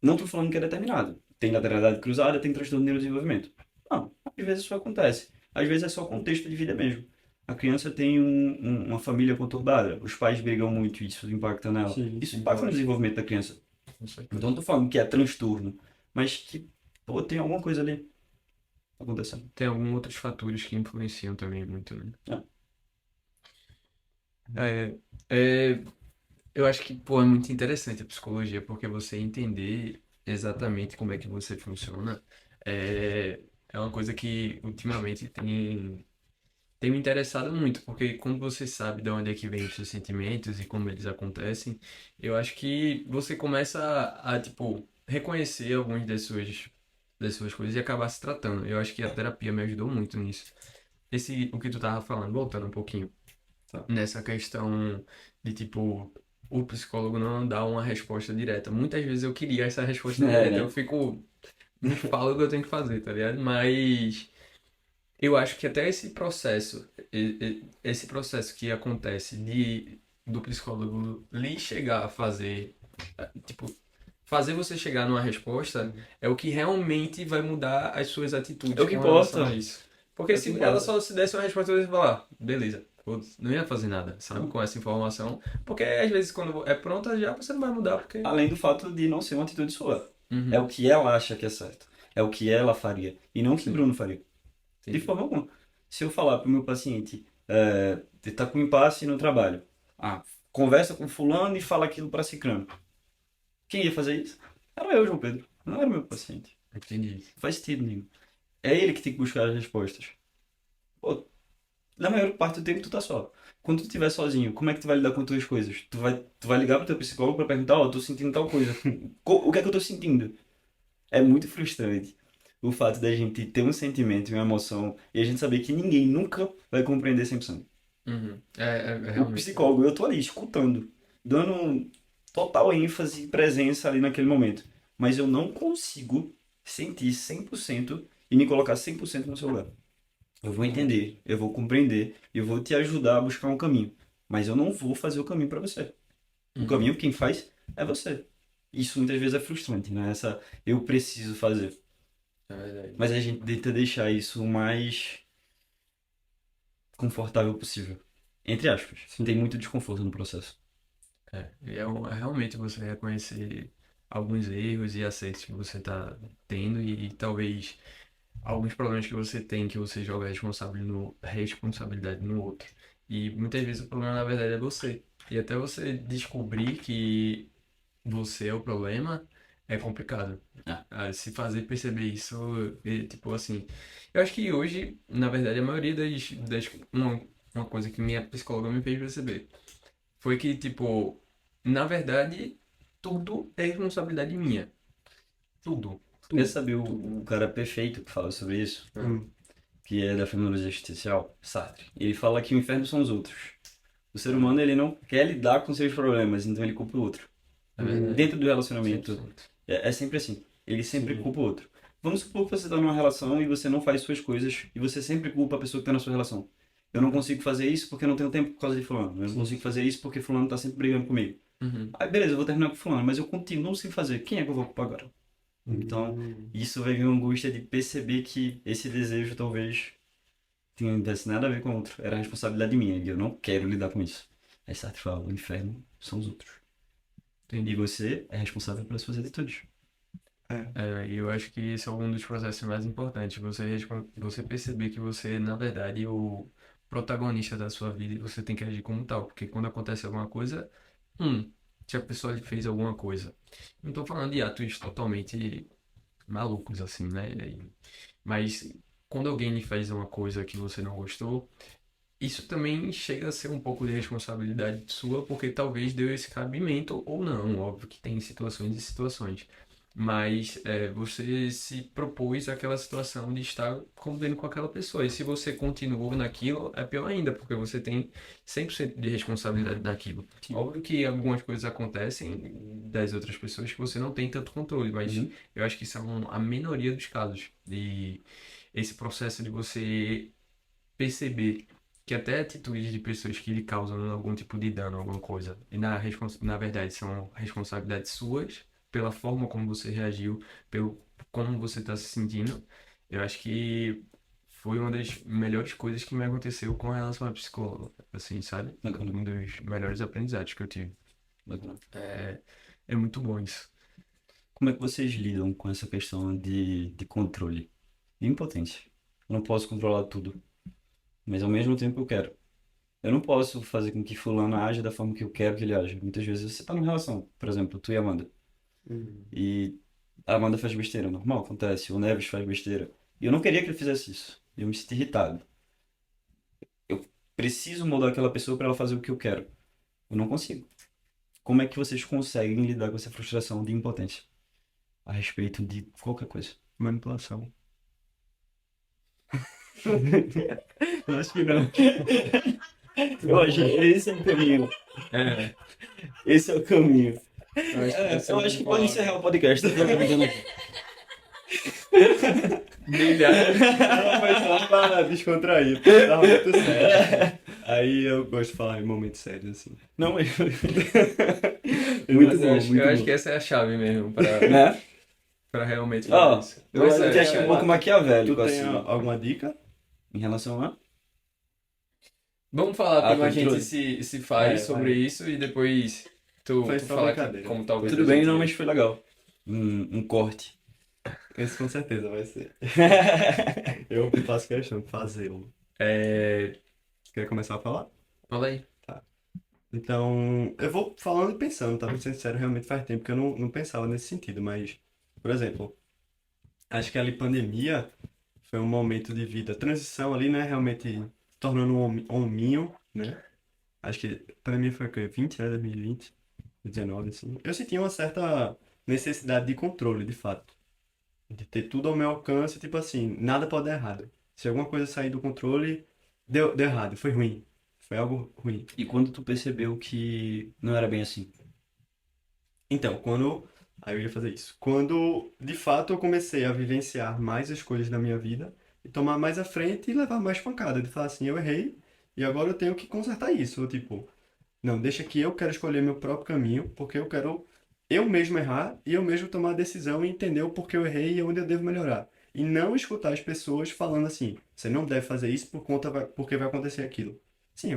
Não tô falando que é determinado. Tem lateralidade cruzada, tem transtorno de neurodesenvolvimento. Não, às vezes isso acontece. Às vezes é só contexto de vida mesmo. A criança tem uma família conturbada, os pais brigam muito, isso impacta nela. Sim, Isso sim, impacta no lógico. desenvolvimento da criança. Com certeza. Então não tô falando que é transtorno, mas que, pô, tem alguma coisa ali acontecendo. Tem alguns outros fatores que influenciam também muito, né? É. É, é, eu acho que, pô, é muito interessante a psicologia, porque você entender exatamente como é que você funciona é uma coisa que ultimamente tem me interessado muito, porque quando você sabe de onde é que vem os seus sentimentos e como eles acontecem, eu acho que você começa tipo, reconhecer algumas das suas coisas e acabar se tratando. Eu acho que a terapia me ajudou muito nisso. O que tu tava falando, voltando um pouquinho Tá. nessa questão de tipo o psicólogo não dá uma resposta direta. Muitas vezes eu queria essa resposta direta, Né? eu fico me fala o que eu tenho que fazer, tá ligado? Mas eu acho que até esse processo que acontece do psicólogo lhe chegar a fazer, tipo, fazer você chegar numa resposta é o que realmente vai mudar as suas atitudes É o que com relação importa. a isso. Porque É o que se importa. ela só se desse uma resposta, eu ia falar, beleza, foda-se, não ia fazer nada, sabe, com essa informação. Porque às vezes quando é pronta já você não vai mudar, porque. Além do fato de não ser uma atitude sua. Uhum. É o que ela acha que é certo. É o que ela faria. E não o que Sim. Bruno faria. De Entendi. forma alguma. Se eu falar para o meu paciente, ele tá com impasse no trabalho. Ah, conversa com fulano e fala aquilo para ciclano. Quem ia fazer isso? Era eu, João Pedro. Não era o meu paciente. Entendi. Não faz sentido nenhum. É ele que tem que buscar as respostas. Pô, na maior parte do tempo tu tá só. Quando tu estiver sozinho, como é que tu vai lidar com as tuas coisas? Tu vai ligar pro teu psicólogo para perguntar, ó, tô sentindo tal coisa. O que é que eu tô sentindo? É muito frustrante o fato da gente ter um sentimento e uma emoção e a gente saber que ninguém nunca vai compreender 100%. Uhum. É O realmente. psicólogo, eu tô ali escutando, dando total ênfase e presença ali naquele momento. Mas eu não consigo sentir 100% e me colocar 100% no seu lugar. Eu vou entender, eu vou compreender, eu vou te ajudar a buscar um caminho. Mas eu não vou fazer o caminho para você. O Uhum. caminho quem faz é você. Isso muitas vezes é frustrante, né? Essa eu preciso fazer. É verdade. Mas a gente tenta deixar isso o mais confortável possível. Entre aspas. Tem muito desconforto no processo. É realmente você reconhecer alguns erros e acertos que você está tendo e talvez alguns problemas que você tem que você joga responsabilidade no outro. E muitas vezes o problema na verdade é você. E até você descobrir que você é o problema é complicado. Ah, Se fazer perceber isso, tipo assim. Eu acho que hoje, na verdade, a maioria uma coisa que minha psicóloga me fez perceber foi que, tipo, na verdade, tudo é responsabilidade minha. Tudo. tu quer Tudo. saber Tudo. o cara perfeito que fala sobre isso? Ah, Que é da fenomenologia existencial? Sartre. Ele fala que o inferno são os outros. O ser humano, ele não quer lidar com seus problemas, então ele culpa o outro. é verdade. Dentro do relacionamento, 100%. é sempre assim. Ele sempre Sim. culpa o outro. Vamos supor que você está numa relação e você não faz suas coisas e você sempre culpa a pessoa que está na sua relação. Eu não consigo fazer isso porque eu não tenho tempo por causa de fulano. Eu não consigo fazer isso porque fulano está sempre brigando comigo. Uhum. Aí beleza, eu vou terminar com fulano, mas eu continuo sem fazer. Quem é que eu vou culpar agora? Então, isso vai vir uma angústia de perceber que esse desejo talvez não tivesse nada a ver com o outro. Era responsabilidade minha e eu não quero lidar com isso. Aí Sartre fala, o inferno são os outros. E Entendi. você é responsável pelas suas atitudes. E eu acho que esse é um dos processos mais importantes. Você perceber que você, na verdade, é o protagonista da sua vida e você tem que agir como tal. Porque quando acontece alguma coisa, hum, se a pessoa lhe fez alguma coisa. Não tô falando de atos totalmente malucos, assim, né? Mas quando alguém lhe faz uma coisa que você não gostou, isso também chega a ser um pouco de responsabilidade sua, porque talvez deu esse cabimento ou não. Óbvio que tem situações e situações. Mas você se propôs àquela situação de estar convivendo com aquela pessoa. E se você continuou naquilo, é pior ainda, porque você tem 100% de responsabilidade naquilo. Óbvio que algumas coisas acontecem das outras pessoas que você não tem tanto controle, mas Uhum. eu acho que isso é a minoria dos casos. E esse processo de você perceber que até atitudes de pessoas que lhe causam algum tipo de dano, alguma coisa, e na verdade são responsabilidades suas, pela forma como você reagiu, pelo como você está se sentindo, eu acho que foi uma das melhores coisas que me aconteceu com relação à psicóloga, assim, sabe? Bacana, Um dos melhores aprendizados que eu tive. bacana. É, é muito bom isso. Como é que vocês lidam com essa questão de controle? E impotência. Eu não posso controlar tudo, mas ao mesmo tempo eu quero. Eu não posso fazer com que fulano haja da forma que eu quero que ele haja. Muitas vezes você está numa relação, por exemplo, tu e a Amanda. E a Amanda faz besteira, normal, acontece. O Neves faz besteira. E eu não queria que ele fizesse isso. Eu me sinto irritado. Eu preciso moldar aquela pessoa para ela fazer o que eu quero. Eu não consigo. Como é que vocês conseguem lidar com essa frustração de impotência a respeito de qualquer coisa? Manipulação. Eu acho que não. Eu acho que esse é o caminho. É, Esse é o caminho. eu acho que essa é Eu uma acho que boa pode palavra. encerrar o podcast. Tô brincando aqui. Brilhar. Não, mas só pra descontrair, porque tava muito sério. Aí eu gosto de falar em momentos sérios, assim. Não, mas... Muito Mas bom, eu muito acho bom. que essa é a chave mesmo Né? pra realmente fazer Ó, isso. eu Mas até sério, achei um sério. pouco Tu maquiavélico, tem assim, alguma dica? em relação a... Vamos falar Ah, como a gente controle. se faz sobre Vai. isso e depois tu Foi só fala brincadeira. como talvez Tudo a bem, gente... não, mas foi legal. um corte. Esse com certeza vai ser. Eu faço questão de fazê-lo. Quer começar a falar? Fala aí. Tá. Então, eu vou falando e pensando, tá? Pra ser sincero, realmente faz tempo que eu não pensava nesse sentido, mas, por exemplo, acho que ali pandemia foi um momento de vida, transição ali, né? Realmente se tornando um hominho, né? Acho que pra mim foi o quê? 20, né? 2020, 19, assim. Eu senti uma certa necessidade de controle, de fato. De ter tudo ao meu alcance, tipo assim, nada pode dar errado. Se alguma coisa sair do controle, deu errado, foi ruim. Foi algo ruim. E quando tu percebeu que não era bem assim? Então, quando. Aí eu ia fazer isso. Quando, de fato, eu comecei a vivenciar mais as coisas da minha vida e tomar mais à frente e levar mais pancada. De falar assim, eu errei e agora eu tenho que consertar isso. Ou, tipo, não, deixa que eu quero escolher meu próprio caminho, porque eu quero eu mesmo errar e eu mesmo tomar a decisão e entender o porquê eu errei e onde eu devo melhorar. E não escutar as pessoas falando assim, você não deve fazer isso porque vai acontecer aquilo. Sim,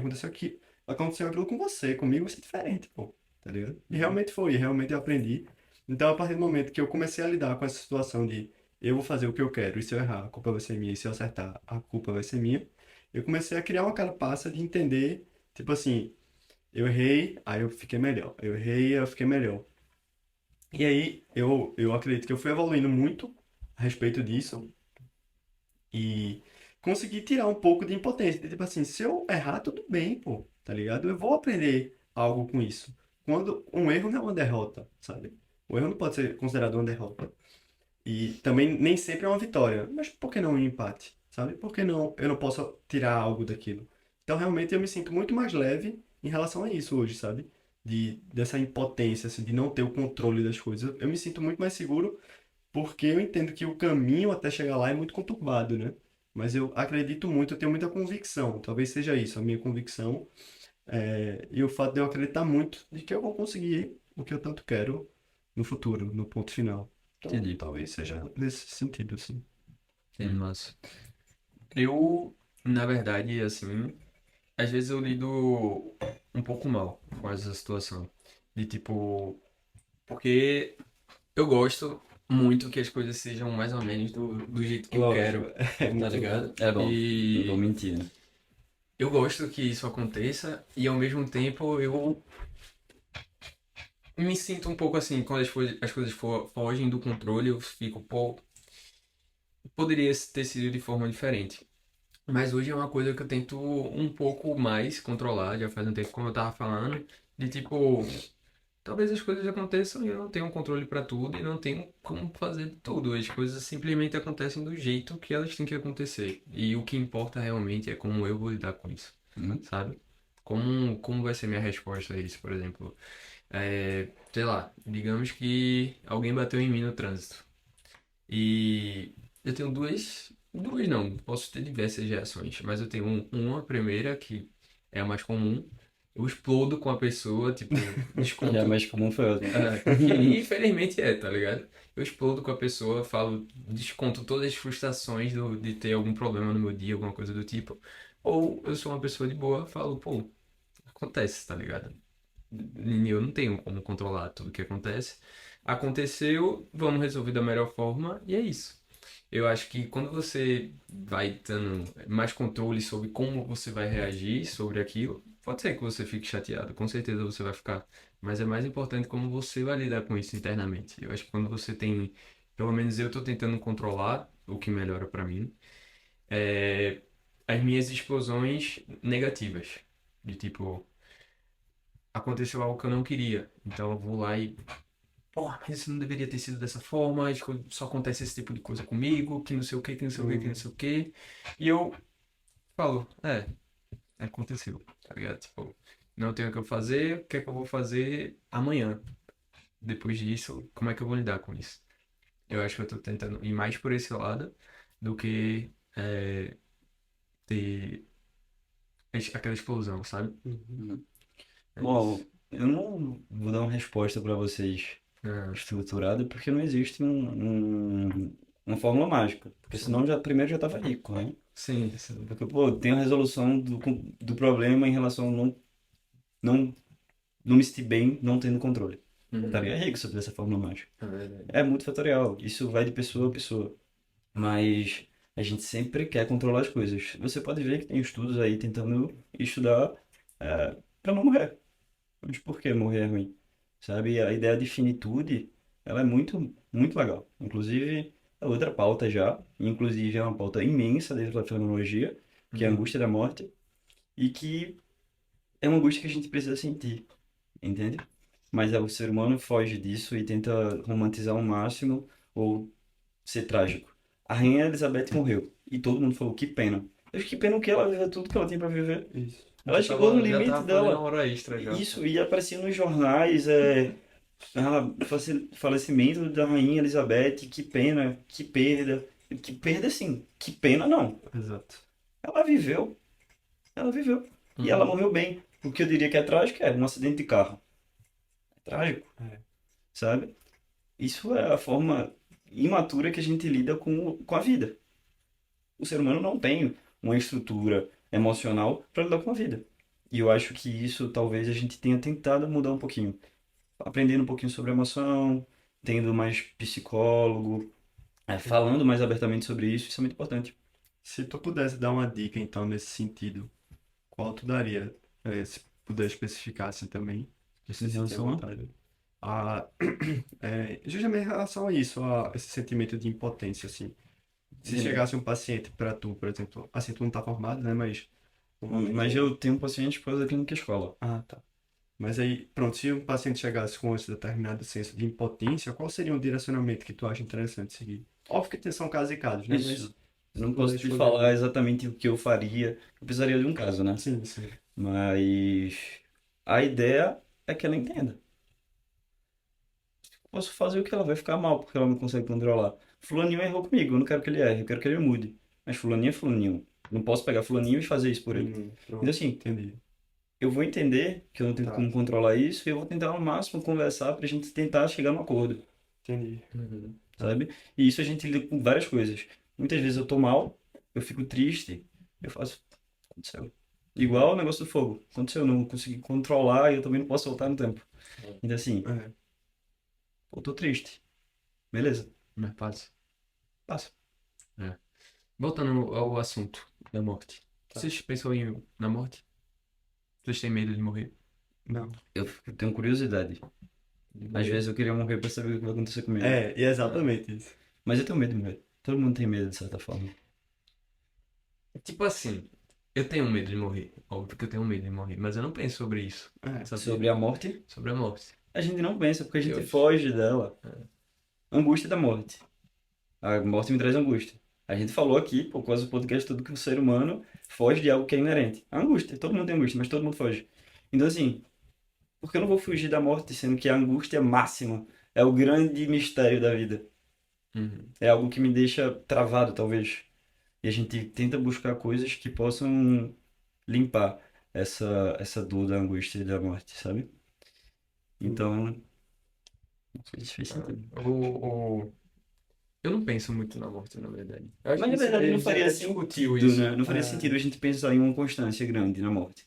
aconteceu aquilo com você, comigo vai ser diferente, pô, tá ligado? E realmente foi, realmente eu aprendi. Então, a partir do momento que eu comecei a lidar com essa situação de eu vou fazer o que eu quero, e se eu errar, a culpa vai ser minha, e se eu acertar, a culpa vai ser minha, eu comecei a criar uma carapaça de entender, tipo assim, eu errei, aí eu fiquei melhor. Eu errei, aí eu fiquei melhor. E aí, eu acredito que eu fui evoluindo muito a respeito disso e consegui tirar um pouco de impotência. Tipo assim, se eu errar, tudo bem, pô, tá ligado? Eu vou aprender algo com isso. Quando um erro não é uma derrota, sabe? O erro não pode ser considerado uma derrota. E também nem sempre é uma vitória. Mas por que não um empate, sabe? Por que não eu não posso tirar algo daquilo? Então, realmente, eu me sinto muito mais leve em relação a isso hoje, sabe? Dessa impotência, assim, de não ter o controle das coisas. Eu me sinto muito mais seguro porque eu entendo que o caminho até chegar lá é muito conturbado, né? Mas eu acredito muito, eu tenho muita convicção. Talvez seja isso, a minha convicção. E o fato de eu acreditar muito de que eu vou conseguir o que eu tanto quero no futuro, no ponto final. Então, Entendi. talvez seja nesse sentido, assim. Entendi, massa. Eu, na verdade, assim, às vezes eu lido um pouco mal com essa situação. De tipo, porque eu gosto muito que as coisas sejam mais ou menos do jeito que eu Lógico, quero, é tá muito bom. ligado? É bom, não vou E mentir, né? eu gosto que isso aconteça e ao mesmo tempo eu me sinto um pouco assim, quando as coisas fogem do controle, eu fico, pô, poderia ter sido de forma diferente. Mas hoje é uma coisa que eu tento um pouco mais controlar, já faz um tempo, como eu tava falando, de tipo, talvez as coisas aconteçam e eu não tenho um controle pra tudo e não tenho como fazer tudo. As coisas simplesmente acontecem do jeito que elas têm que acontecer. E o que importa realmente é como eu vou lidar com isso, Uhum. sabe? Como vai ser minha resposta a isso, por exemplo? Sei lá, digamos que alguém bateu em mim no trânsito. E eu tenho duas não, posso ter diversas reações, mas eu tenho uma primeira que é a mais comum. Eu explodo com a pessoa, tipo, Já é desconto. mais comum foi outra. Que infelizmente tá ligado? Eu explodo com a pessoa, falo, desconto todas as frustrações de ter algum problema no meu dia, alguma coisa do tipo. Ou eu sou uma pessoa de boa, falo, pô, acontece, tá ligado? E eu não tenho como controlar tudo que acontece. Aconteceu, vamos resolver da melhor forma e é isso. Eu acho que quando você vai tendo mais controle sobre como você vai reagir sobre aquilo, pode ser que você fique chateado, com certeza você vai ficar. Mas é mais importante como você vai lidar com isso internamente. Eu acho que quando você tem, pelo menos eu estou tentando controlar o que melhora pra mim, é, as minhas explosões negativas. De tipo, aconteceu algo que eu não queria. Então eu vou lá e, porra, mas isso não deveria ter sido dessa forma, só acontece esse tipo de coisa comigo, que não sei o que, que não sei o que, que não sei o que. E eu falo, aconteceu, tá ligado? Tipo, não tenho o que eu fazer, o que é que eu vou fazer amanhã? Depois disso, como é que eu vou lidar com isso? Eu acho que eu tô tentando ir mais por esse lado do que ter aquela explosão, sabe? Uhum. Uhum. É Bom, isso. eu não vou dar uma resposta para vocês Ah, estruturada, porque não existe uma fórmula mágica. Porque senão já, primeiro já estava rico, né? sim, sim. Porque, pô, tem a resolução do problema em relação a não me sentir bem não tendo controle. Eu estaria rico se eu tivesse a fórmula mágica. É verdade. É multifatorial, isso vai de pessoa a pessoa. Mas a gente sempre quer controlar as coisas. Você pode ver que tem estudos aí tentando estudar para não morrer. Mas por que morrer é ruim? Sabe? A ideia de finitude, ela é muito, muito legal. Inclusive, é outra pauta já, inclusive é uma pauta imensa dentro da fenomenologia, que é a Uhum. angústia da morte, e que é uma angústia que a gente precisa sentir, entende? Mas o ser humano foge disso e tenta romantizar ao máximo ou ser trágico. A rainha Elizabeth morreu e todo mundo falou que pena. Mas que pena o que ela viveu tudo que ela tinha para viver. Isso. Ela chegou no Já limite tava fazendo uma dela. hora extra já. Isso, e aparecia nos jornais, falecimento da rainha Elizabeth, que pena, que perda. Que perda sim, que pena não. Exato. Ela viveu, ela viveu. E ela Uhum. morreu bem. O que eu diria que é trágico é um acidente de carro. É trágico, É. sabe? Isso é a forma imatura que a gente lida com a vida. O ser humano não tem uma estrutura emocional para lidar com a vida. E eu acho que isso talvez a gente tenha tentado mudar um pouquinho. Aprendendo um pouquinho sobre emoção, tendo mais psicólogo, falando mais abertamente sobre isso, isso é muito importante. Se tu pudesse dar uma dica, então, nesse sentido, qual tu daria? Se puder especificar assim também, Em se sentir à relação a... vontade. A, justamente em relação a isso, a esse sentimento de impotência, assim. Se chegasse um paciente para tu, por exemplo, assim, tu não tá formado, né, mas Mas eu tenho um paciente que faz a clínica escola. Ah, tá. Mas aí, pronto, se um paciente chegasse com esse determinado senso de impotência, qual seria um direcionamento que tu acha interessante seguir? Óbvio que são casos e casos, né? Mas Isso. Eu não se posso puder te escolher falar um. exatamente o que eu faria. Eu precisaria de um caso, né? Sim, sim. Mas a ideia é que ela entenda. Posso fazer o que ela vai ficar mal, porque ela não consegue controlar. Fulaninho errou comigo, eu não quero que ele erre, eu quero que ele mude. Mas fulaninho é fulaninho. Não posso pegar fulaninho e fazer isso por ele. Então Pronto, assim, entendi. eu vou entender que eu não tenho Tá, como controlar isso e eu vou tentar ao máximo conversar pra gente tentar chegar num acordo, entendi. Uhum. Tá. sabe? E isso a gente lida com várias coisas. Muitas vezes eu tô mal, eu fico triste, eu faço, aconteceu. Igual o negócio do fogo. Aconteceu, eu não consegui controlar e eu também não posso voltar no tempo. Então assim, É, eu tô triste. Beleza, Mas passa. passa. É. Voltando ao assunto da morte. tá. Vocês pensam na morte? Vocês têm medo de morrer? Não. Eu tenho curiosidade. De Às morrer? vezes eu queria morrer pra saber o que vai acontecer comigo. E é exatamente isso. Mas eu tenho medo de morrer. Todo mundo tem medo, de certa forma. Tipo assim, eu tenho medo de morrer. Óbvio que eu tenho medo de morrer, mas eu não penso sobre isso. É, Sabia? Sobre a morte, Sobre a morte. a gente não pensa, porque a gente Eu... foge dela. É. Angústia da morte. A morte me traz angústia. A gente falou aqui, por causa do podcast, tudo que o ser humano foge de algo que é inerente. A angústia. Todo mundo tem angústia, mas todo mundo foge. Então, assim, por que eu não vou fugir da morte, sendo que a angústia máxima é o grande mistério da vida? Uhum. É algo que me deixa travado, talvez. E a gente tenta buscar coisas que possam limpar essa dor da angústia e da morte, sabe? Então, não sei se fez sentido. Eu não penso muito na morte, na verdade. Eu acho Mas que na verdade a não gente faria até discutiu sentido, isso. né? Não faria sentido a gente pensar em uma constância grande na morte.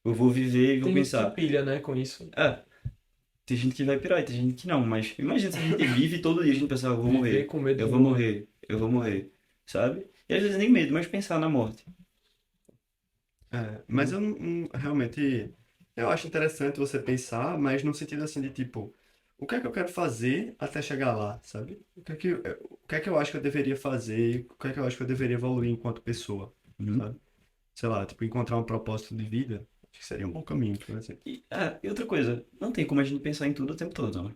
Eu vou viver e vou Tem gente que pensar. pilha, né, com isso. Tem gente que vai pirar e tem gente que não, mas imagina se a gente vive e todo dia a gente pensar, eu vou Viver morrer, com medo eu de vou morrer. morrer, eu vou morrer, sabe? E às vezes nem medo, mas pensar na morte. Mas eu realmente eu acho interessante você pensar, mas no sentido assim de tipo, o que é que eu quero fazer até chegar lá, sabe? O que é que eu acho que eu deveria fazer, o que é que eu acho que eu deveria evoluir enquanto pessoa, Uhum. sabe? Sei lá, tipo, encontrar um propósito de vida, acho que seria um bom caminho, por exemplo. E outra coisa, não tem como a gente pensar em tudo o tempo todo, né?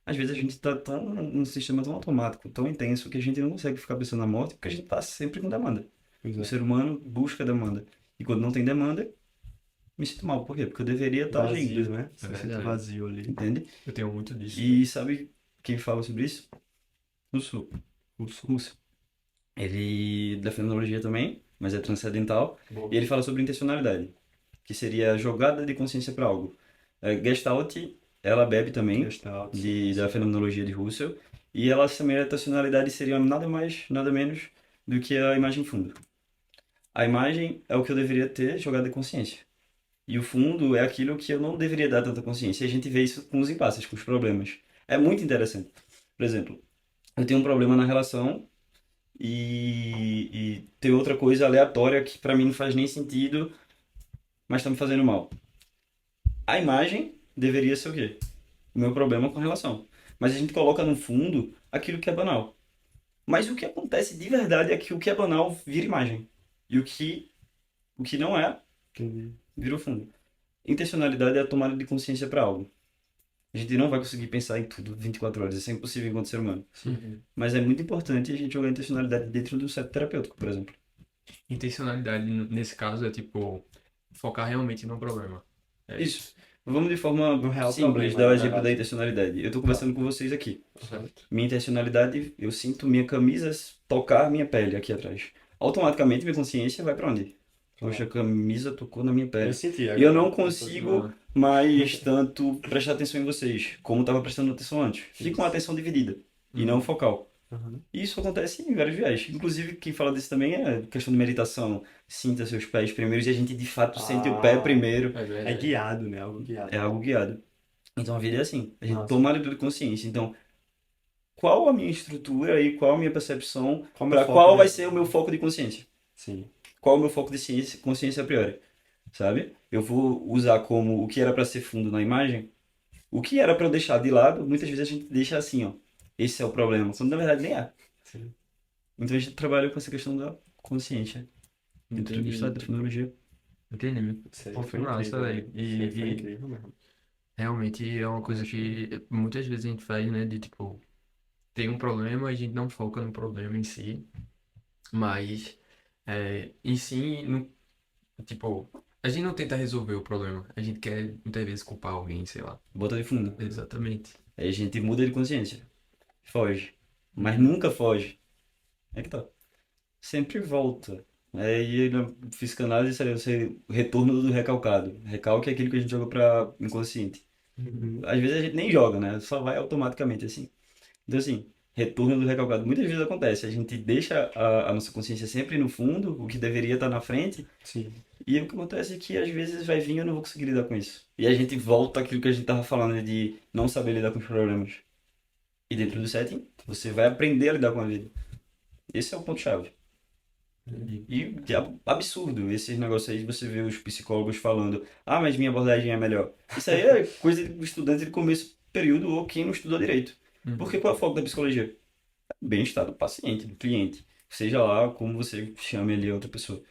Às vezes a gente tá tão num sistema tão automático, tão intenso, que a gente não consegue ficar pensando na morte porque a gente tá sempre com demanda. Pois O é. ser humano busca demanda. E quando não tem demanda, me sinto mal. Por quê? Porque eu deveria estar Vazio, agindo, né? Você sente verdade. vazio ali. entende? Eu tenho muito disso. E sabe quem fala sobre isso? Russo. Russo. Russo. Ele da fenomenologia também, mas é transcendental. Boa. E ele fala sobre intencionalidade, que seria a jogada de consciência para algo. Gestalt, ela bebe também Gestalt. da fenomenologia de Russell, e ela também, a intencionalidade seria nada mais, nada menos do que a imagem fundo. A imagem é o que eu deveria ter jogado de consciência. E o fundo é aquilo que eu não deveria dar tanta consciência. E a gente vê isso com os impasses, com os problemas. É muito interessante. Por exemplo, eu tenho um problema na relação e tem outra coisa aleatória que pra mim não faz nem sentido, mas tá me fazendo mal. A imagem deveria ser o quê? O meu problema com a relação. Mas a gente coloca no fundo aquilo que é banal. Mas o que acontece de verdade é que o que é banal vira imagem. E o que não é, Entendi. vira o fundo. Intencionalidade é a tomada de consciência para algo. A gente não vai conseguir pensar em tudo 24 horas, isso é impossível enquanto ser humano. Uhum. Mas é muito importante a gente jogar intencionalidade dentro do seto terapêutico, por exemplo. Intencionalidade, nesse caso, é tipo focar realmente no problema. É isso. Isso. Vamos de forma No real simples problema, dar o né, no exemplo da caso. intencionalidade. Eu estou conversando com vocês aqui. Certo. Minha intencionalidade, eu sinto minha camisa tocar minha pele aqui atrás. Automaticamente minha consciência vai para onde? Poxa, a camisa tocou na minha Eu pele. senti E eu agora. não consigo mais tanto prestar atenção em vocês, como estava prestando atenção antes. Fica uma atenção dividida e não focal. Uhum. E isso acontece em vários viés. Inclusive, quem fala disso também é questão de meditação. Sinta seus pés primeiro e a gente de fato sente o pé Ah, primeiro. É é verdade. guiado, né? Algo guiado. É algo guiado. Então a vida é assim. A gente Nossa. toma a de consciência. Então, qual a minha estrutura e qual a minha percepção Qual o meu para foco, qual né? vai ser o meu foco de consciência? Sim. Qual o meu foco de ciência, consciência a priori? Sabe? Eu vou usar como o que era para ser fundo na imagem, o que era para eu deixar de lado, muitas vezes a gente deixa assim, ó. Esse é o problema, quando na verdade nem é. Sim. Então a gente trabalha com essa questão da consciência dentro do estado da Entendi. tecnologia. Entendi. Isso aí Pô, foi foi massa, incrível, velho. né? Isso aí foi E incrível mesmo. realmente é uma coisa Acho que muitas vezes a gente faz, né? De tipo, tem um problema e a gente não foca no problema em si, mas em si, tipo, a gente não tenta resolver o problema. A gente quer muitas vezes culpar alguém, sei lá. Bota de fundo. Exatamente. Aí a gente muda de consciência. Foge. Mas Uhum. nunca foge. É que tá. Sempre volta. Aí na psicanálise seria o retorno do recalcado. Recalque é aquilo que a gente joga para inconsciente. Uhum. Às vezes a gente nem joga, né? Só vai automaticamente assim. Então, assim, retorno do recalcado. Muitas vezes acontece. A gente deixa a nossa consciência sempre no fundo, o que deveria estar na frente. Sim. E o que acontece é que às vezes vai vir e eu não vou conseguir lidar com isso. E a gente volta àquilo que a gente tava falando de não saber lidar com os problemas. E dentro do setting, você vai aprender a lidar com a vida. Esse é o ponto-chave. Entendi. E é absurdo esses negócios aí de você ver os psicólogos falando, ah, mas minha abordagem é melhor. Isso aí é coisa do estudante de começo período ou quem não estudou direito. Porque qual é o foco da psicologia? Bem-estar do paciente, do cliente. Seja lá como você chame ali a outra pessoa.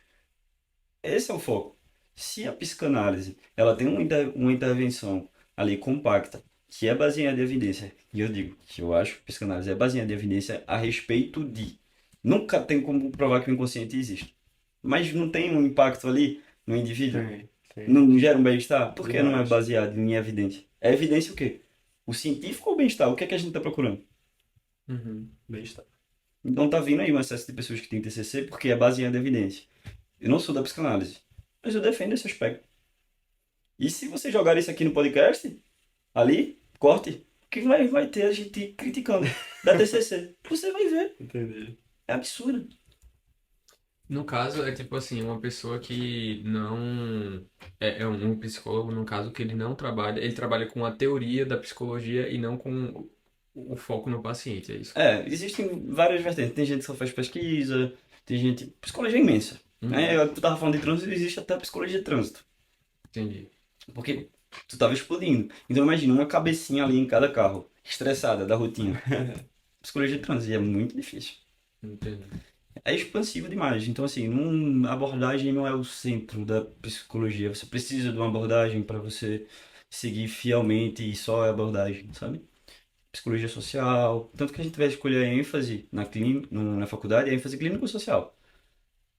Esse é o foco. Se a psicanálise ela tem uma intervenção ali compacta, que é baseada em evidência, e eu digo que eu acho que a psicanálise é baseada em evidência a respeito de. Nunca tem como provar que o inconsciente existe. Mas não tem um impacto ali no indivíduo? Tem, tem. Não gera um bem-estar? Por que não é Demais. baseado em evidência? É evidência o quê? O científico ou o bem-estar? O que é que a gente está procurando? Uhum. Bem-estar. Então tá vindo aí um excesso de pessoas que têm TCC porque é baseado em evidência. Eu não sou da psicanálise, mas eu defendo esse aspecto. E se você jogar isso aqui no podcast, ali, corte, que vai ter a gente criticando da TCC. Você vai ver. Entendi. É absurdo. No caso, é tipo assim, uma pessoa que não. É um psicólogo, no caso, que ele não trabalha. Ele trabalha com a teoria da psicologia e não com o foco no paciente, é isso? É, existem várias vertentes. Tem gente que só faz pesquisa, tem gente. Psicologia é imensa. Uhum. Tu tava falando de trânsito, existe até psicologia de trânsito. Entendi. Porque tu tava explodindo. Então imagina uma cabecinha ali em cada carro, estressada da rotina. Psicologia de trânsito e é muito difícil. Entendi. É expansivo demais. Então, assim, a abordagem não é o centro da psicologia. Você precisa de uma abordagem para você seguir fielmente e só a abordagem, sabe? Psicologia social. Tanto que a gente vai escolher a ênfase na faculdade, a ênfase clínico-social.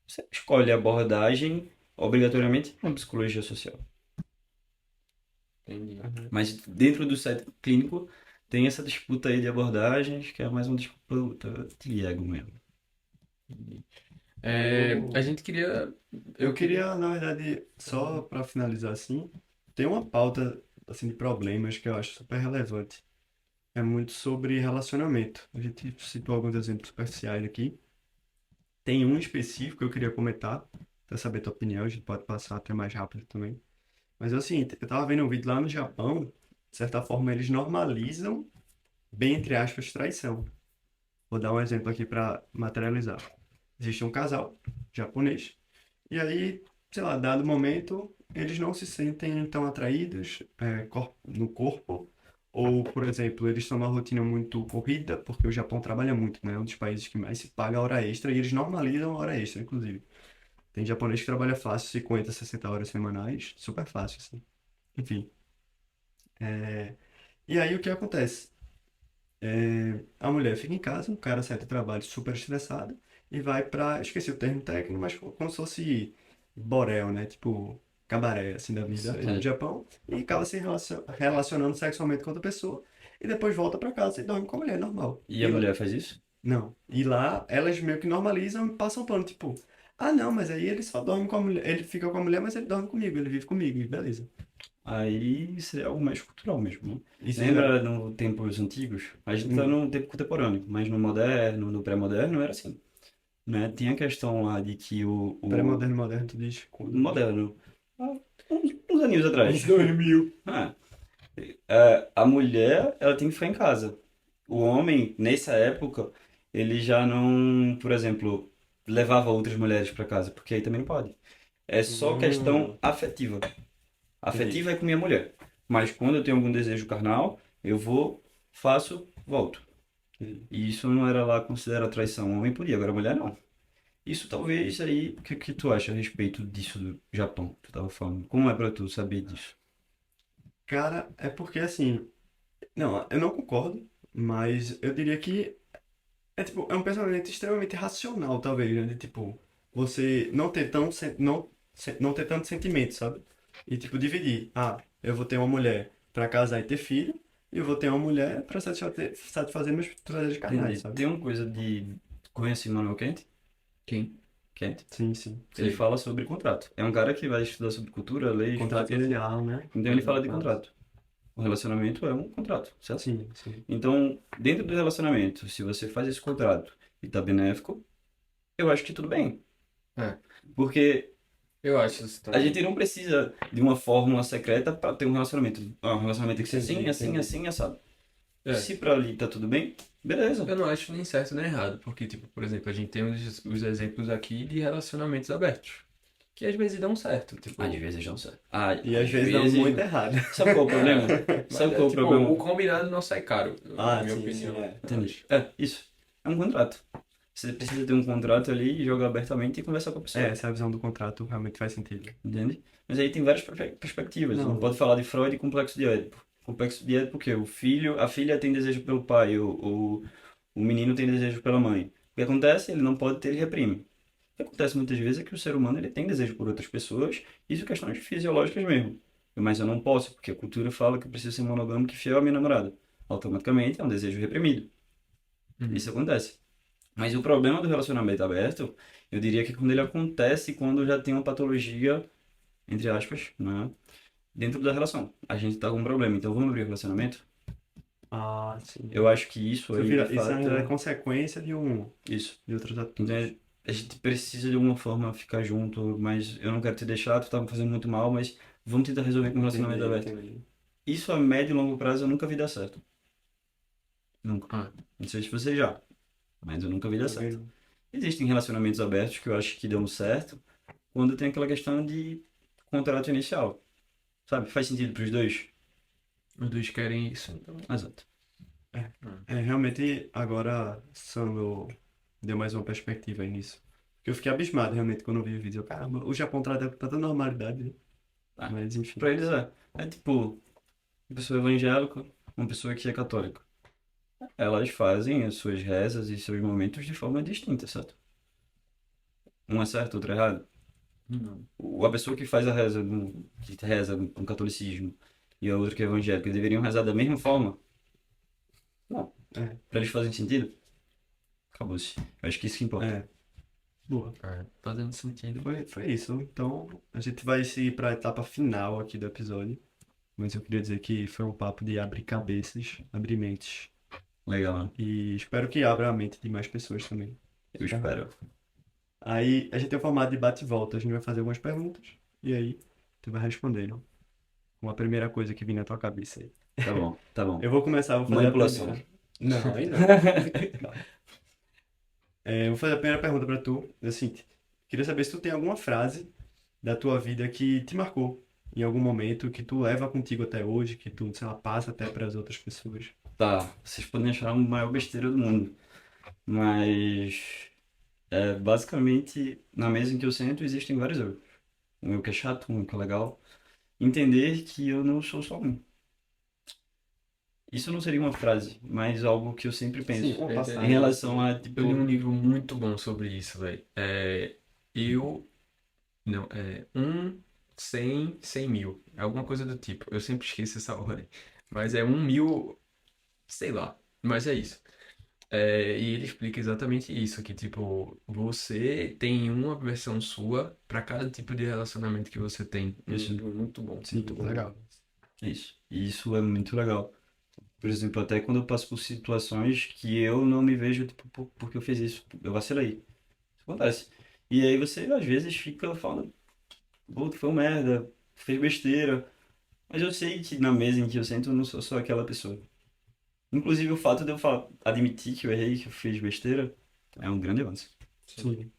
Você escolhe a abordagem, obrigatoriamente, uma psicologia social. Entendi. Uhum. Mas dentro do set clínico, tem essa disputa aí de abordagens, que é mais uma disputa de ego mesmo. A gente queria. Eu queria, na verdade, só para finalizar assim, tem uma pauta assim de problemas que eu acho super relevante. É muito sobre relacionamento. A gente citou alguns exemplos superficiais aqui. Tem um específico que eu queria comentar, para saber tua opinião, a gente pode passar até mais rápido também. Mas é o seguinte, eu tava vendo um vídeo lá no Japão, de certa forma eles normalizam, bem entre aspas, traição. Vou dar um exemplo aqui para materializar. Existe um casal japonês, e aí, sei lá, dado momento, eles não se sentem tão atraídos no corpo, ou, por exemplo, eles estão numa rotina muito corrida, porque o Japão trabalha muito, né? É um dos países que mais se paga hora extra, e eles normalizam a hora extra, inclusive. Tem japonês que trabalha fácil, 50, 60 horas semanais, super fácil, assim. Enfim. E aí o que acontece? A mulher fica em casa, o cara sai do trabalho super estressado e vai pra, esqueci o termo técnico, mas como se fosse borel, né? Tipo, cabaré, assim, da vida no Sei. Japão, e acaba se relacionando sexualmente com outra pessoa, e depois volta pra casa e dorme com a mulher, normal. E a mulher faz isso? Não. E lá, elas meio que normalizam e passam pano, tipo, ah, não, mas aí ele só dorme com a mulher, ele fica com a mulher, mas ele dorme comigo, ele vive comigo, e beleza. Aí seria algo mais cultural mesmo, né? Isso Lembra no tempos antigos? A gente tá Hum, no tempo contemporâneo, mas no moderno, no pré-moderno era assim, né? Tinha a questão lá de que pré-moderno, moderno, tu diz? o moderno, há uns aninhos atrás, Uns 2000. ah, a mulher, ela tem que ficar em casa. O homem, nessa época, ele já não, por exemplo, levava outras mulheres para casa, porque aí também não pode. É só questão Hum, afetiva. entendi. Afetiva é com minha mulher. Mas quando eu tenho algum desejo carnal, eu vou, faço, volto. Entendi. E isso não era lá considerado traição. O homem podia, agora a mulher não. Isso talvez aí, o que tu acha a respeito disso do Japão? Tu tava falando. Como é pra tu saber disso? Cara, é porque assim, não, eu não concordo, mas eu diria que é tipo, é um pensamento extremamente racional, talvez, né? De tipo, você não ter tão, não ter tanto sentimento, sabe? E tipo, dividir. Ah, eu vou ter uma mulher pra casar e ter filho, e eu vou ter uma mulher pra satisfazer meus prazeres carnais, Entendi. sabe? Tem uma coisa de. Conhece Immanuel Kant? Quem? Kant. Sim, sim. Ele Sei. fala sobre contrato. É um cara que vai estudar sobre cultura, leis, Contrato filosofia. social, né? Então ele fala de Massa. contrato. O relacionamento é um contrato, certo? Sim, sim. Então, dentro do relacionamento, se você faz esse contrato e tá benéfico, eu acho que tudo bem. É, Porque eu acho isso a também. gente não precisa de uma fórmula secreta para ter um relacionamento. Ah, um relacionamento tem que ser Entendi, assim, assim, entendi. assim, assado. É, Se pra ali tá tudo bem, beleza. eu não acho nem certo nem errado, porque, tipo, por exemplo, a gente tem os exemplos aqui de relacionamentos abertos, que às vezes dão certo, Às tipo, vezes não serve. Ah, E às às vezes dá vezes. muito errado. Sabe qual é o problema? mas Sabe qual é o tipo, o problema? combinado não sai caro, na Ah, minha sim, sim, opinião. é. Eu Entendi. acho. É, isso. É um contrato. Você precisa ter um contrato ali e jogar abertamente e conversar com a pessoa. Essa visão do contrato realmente faz sentido. Entende? Mas aí tem várias perspectivas. Você não Não, pode falar de Freud e complexo de Édipo. Complexo de Édipo porque a filha tem desejo pelo pai, o menino tem desejo pela mãe. O que acontece? Ele não pode ter, ele reprime. O que acontece muitas vezes é que o ser humano ele tem desejo por outras pessoas, isso questões fisiológicas mesmo. Mas eu não posso, porque a cultura fala que eu preciso ser monogâmico e fiel à minha namorada. Automaticamente é um desejo reprimido. Uhum. Isso acontece. Mas o problema do relacionamento aberto, eu diria que quando ele acontece quando já tem uma patologia, entre aspas, né, dentro da relação. A gente tá com um problema, então vamos abrir o relacionamento? ah, sim. Eu acho que isso aí, de Isso fato, ainda é consequência isso. de outras Então, atitudes. a gente precisa de alguma forma ficar junto, mas eu não quero te deixar, tu tá me fazendo muito mal, mas vamos tentar resolver com um relacionamento Entendi, aberto. entendi. Isso a médio e longo prazo eu nunca vi dar certo. Nunca. Ah, Não sei se você já, mas eu nunca vi dar Também certo. não. Existem relacionamentos abertos que eu acho que dão certo quando tem aquela questão de contrato inicial. Sabe? Faz sentido pros dois? os dois querem isso, então. Exato. Realmente, agora, Sandro deu mais uma perspectiva aí nisso. Porque eu fiquei abismado, realmente, quando eu vi o vídeo. Caramba, o Japão trata com tanta normalidade, né? Tá. Mas, enfim. Pra eles é. É tipo, uma pessoa evangélica, uma pessoa que é católica. Elas fazem as suas rezas e seus momentos de forma distinta, certo? Um é certo, outro é errado. Não. A pessoa que faz a reza, que reza no catolicismo e a outra que é evangélica, deveriam rezar da mesma forma? Não. É, Pra eles fazem sentido? Acabou-se. Eu acho que isso que importa. é. Boa. É, fazendo sentido. Foi isso. Então, a gente vai seguir para a etapa final aqui do episódio. Mas eu queria dizer que foi um papo de abrir cabeças, abrir mentes. Legal, né? E espero que abra a mente de mais pessoas também. Eu espero. Aí a gente tem um formato de bate e volta. A gente vai fazer algumas perguntas e aí tu vai respondendo. uma primeira coisa que vir na tua cabeça aí. Tá bom, tá bom. Eu vou começar, vou fazer a Manipulação. primeira. Não, aí não. Eu vou fazer a primeira pergunta pra tu. É o seguinte, queria saber se tu tem alguma frase da tua vida que te marcou em algum momento, que tu leva contigo até hoje, que tu, sei lá, passa até para as outras pessoas. Tá, vocês podem achar a maior besteira do mundo, mas basicamente na mesa em que eu sento existem vários eu. Um eu que é chato, um eu que é legal. Entender que eu não sou só um. Isso não seria uma frase, mas algo que eu sempre penso. Uma eu passagem. Em relação a, Eu li tipo, um livro muito bom sobre isso, velho. Eu. Não, 100 mil. É alguma coisa do tipo. Eu sempre esqueço essa ordem. Mas é 1.000, sei lá. Mas é isso. E ele explica exatamente isso, que tipo, você tem uma versão sua para cada tipo de relacionamento que você tem. Isso. Muito bom, Sim, muito bom. legal. isso. E isso é muito legal. Por exemplo, até quando eu passo por situações que eu não me vejo, tipo, porque eu fiz isso, eu vacilei. Isso acontece. E aí você, às vezes, fica falando, pô, tu foi um merda, fez besteira. Mas eu sei que na mesa em que eu sento, eu não sou só aquela pessoa. Inclusive, o fato de eu falar, admitir que eu errei, que eu fiz besteira, é um grande avanço. Sim.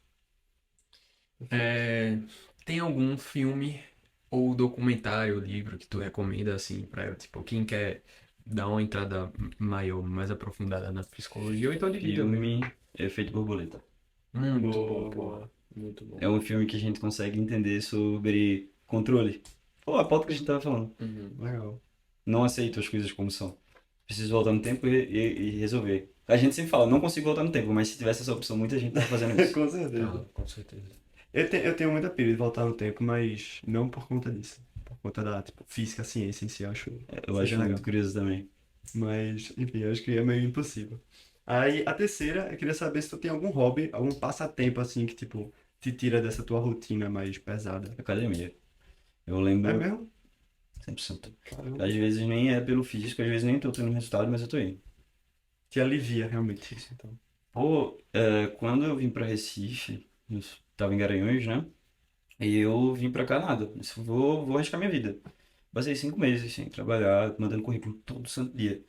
É, tem algum filme ou documentário, livro que tu recomenda assim para tipo, quem quer dar uma entrada maior, mais aprofundada na psicologia ou então de vida mesmo? Filme Efeito Borboleta. Muito bom, Boa, pô. boa. Muito bom. É um filme que a gente consegue entender sobre controle. Pô, a pauta que a gente tava falando. Uhum. Legal. Não aceito as coisas como são. Preciso voltar no tempo e resolver. A gente sempre fala, não consigo voltar no tempo, mas se tivesse essa opção, muita gente tá fazendo isso. Com certeza. Com certeza. Eu tenho muita pira de voltar no tempo, mas não por conta disso. Por conta da, tipo, física, ciência em si, eu acho. Eu Seja acho legal. muito curioso também. Mas, enfim, eu acho que é meio impossível. Aí, a terceira, eu queria saber se tu tem algum hobby, algum passatempo, assim, que, tipo, te tira dessa tua rotina mais pesada. Academia. Eu É lembro mesmo? 100%. Caramba. Às vezes nem é pelo físico, às vezes nem tô tendo resultado, mas eu tô indo. Te alivia, realmente, isso, então. Pô, quando eu vim pra Recife, eu tava em Garanhuns, né? E eu vim pra cá nada. Vou arriscar minha vida. Passei 5 meses sem trabalhar, mandando currículo todo santo dia.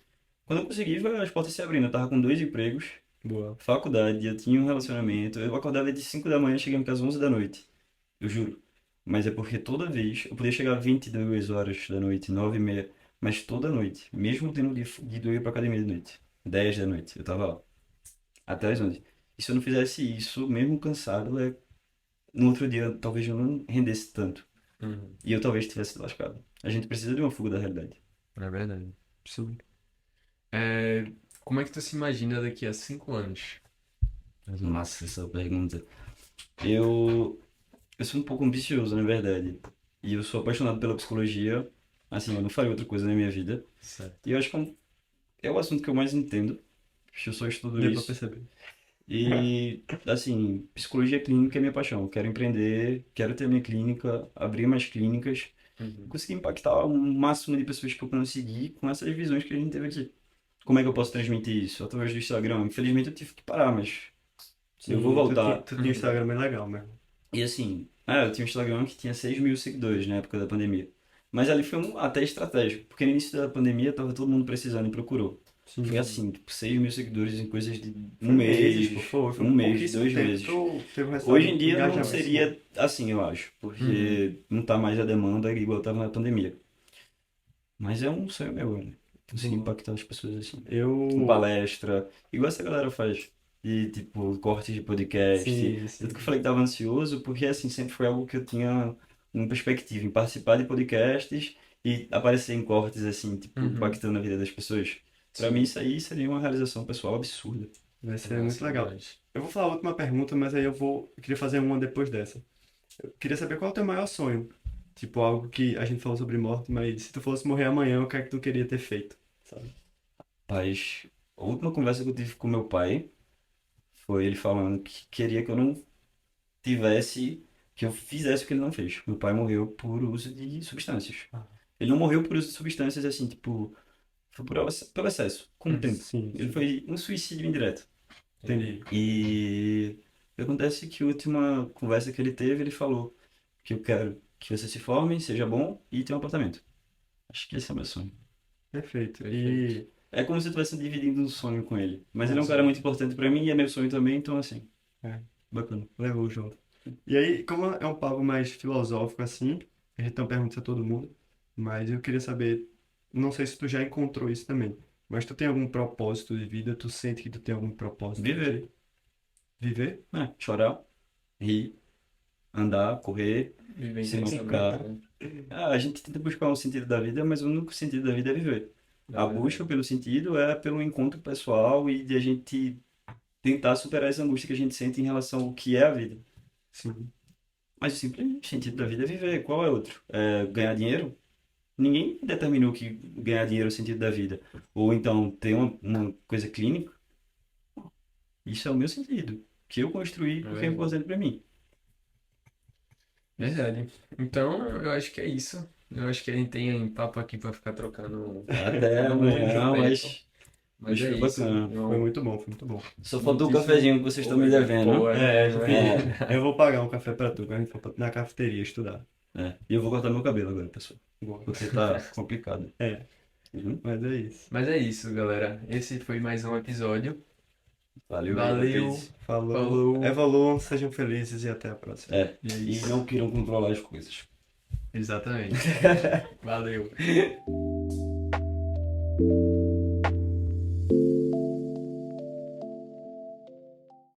Quando eu consegui, as portas se abrindo. Eu tava com 2 empregos, Boa. faculdade, eu tinha um relacionamento. Eu acordava de 5 da manhã, chegava em casa 11 da noite. Eu juro. Mas é porque toda vez, eu podia chegar 22 horas da noite, 9h30, mas toda noite, mesmo tendo de ir pra academia de noite, 10 da noite, eu tava lá, até as 11. E se eu não fizesse isso, mesmo cansado, no outro dia talvez eu não rendesse tanto. Uhum. E eu talvez tivesse lascado. A gente precisa de uma fuga da realidade. É verdade. Sim. Como é que tu se imagina daqui a 5 anos? Mais ou menos. Massa essa pergunta. Eu sou um pouco ambicioso, na verdade. E eu sou apaixonado pela psicologia. Assim, eu não faria outra coisa na minha vida. Certo. E eu acho que é o assunto que eu mais entendo. Porque eu só estudo Deu pra isso. perceber. E, assim, psicologia clínica é minha paixão. Eu quero empreender, quero ter minha clínica, abrir mais clínicas, Uhum. conseguir impactar o máximo de pessoas que eu conseguir com essas visões que a gente teve aqui. Como é que eu posso transmitir isso? Através do Instagram. Infelizmente eu tive que parar, mas eu vou Sim, voltar. tu tinha um Instagram bem legal mesmo. E assim, eu tinha um Instagram que tinha 6 mil seguidores na época da pandemia. Mas ali foi até estratégico, porque no início da pandemia tava todo mundo precisando e procurou. Sim. Foi assim, tipo, 6 mil seguidores em coisas de Foi um mês, meses, pô, foi um mês, pouquíssimo 2 tempo. meses. Tu teve um resultado Hoje em de dia não engajamento. seria assim, eu acho, porque não tá mais a demanda igual tava na pandemia. Mas é um sonho meu, né? Conseguir Boa. impactar as pessoas assim. Com Eu. palestra, igual essa galera faz. E tipo, cortes de podcast. Sim, sim. Tanto que eu falei que tava ansioso, porque assim, sempre foi algo que eu tinha uma perspectiva em participar de podcasts e aparecer em cortes assim, tipo, Uhum. impactando a vida das pessoas. Pra mim isso aí seria uma realização pessoal absurda. Vai ser Nossa, muito legal. verdade. Eu vou falar a última pergunta, mas aí eu queria fazer uma depois dessa. Eu queria saber qual é o teu maior sonho. Tipo, algo que a gente falou sobre morte, mas se tu fosse morrer amanhã, o que é que tu queria ter feito? Sabe? Mas a última conversa que eu tive com meu pai foi ele falando que queria que eu não tivesse, que eu fizesse o que ele não fez. Meu pai morreu por uso de substâncias. Ah. Ele não morreu por uso de substâncias assim, tipo, foi pelo excesso, com o tempo. Sim, Ele sim. foi um suicídio indireto. Entendi. E acontece que a última conversa que ele teve, ele falou que eu quero que você se forme, seja bom e tenha um apartamento. Acho que esse é o meu sonho. Perfeito. Perfeito. É como se eu estivesse dividindo um sonho com ele. Mas ele é um Nossa. cara muito importante pra mim e é meu sonho também, então assim, É, bacana. levou junto. E aí, como é um papo mais filosófico assim, a gente não pergunta a todo mundo, mas eu queria saber, não sei se tu já encontrou isso também, mas tu tem algum propósito de vida? Tu sente que tu tem algum propósito Viver, de viver? chorar, rir, andar, correr, Viver se intensamente, machucar. né? A gente tenta buscar um sentido da vida, mas o único sentido da vida é viver. Da A verdade. busca pelo sentido é pelo encontro pessoal e de a gente tentar superar essa angústia que a gente sente em relação ao que é a vida. Sim. Mas o simples sentido da vida é viver. Qual é outro? É ganhar dinheiro? Ninguém determinou que ganhar dinheiro é o sentido da vida. Ou então ter uma coisa clínica. Isso é o meu sentido. Que eu construí É porque é verdade. importante para mim. Verdade. Então, eu acho que é isso. Eu acho que a gente tem papo aqui pra ficar trocando Até por muito amanhã, tempo. mas Mas é foi isso. bacana. Foi muito bom, foi muito bom. Só faltou o Muitíssimo cafezinho que vocês estão me devendo. Pô, É, não eu vou pagar um café pra tu quando a gente for na cafeteria estudar. E eu vou cortar meu cabelo agora, pessoal. Boa. Porque tá complicado. É, Uhum. mas é isso. Mas é isso, galera. Esse foi mais um episódio. Valeu aí, Valeu. rapaz. Falou. Falou. Evoluam, sejam felizes e até a próxima. E é E isso. não queiram controlar as coisas. Exatamente. Valeu.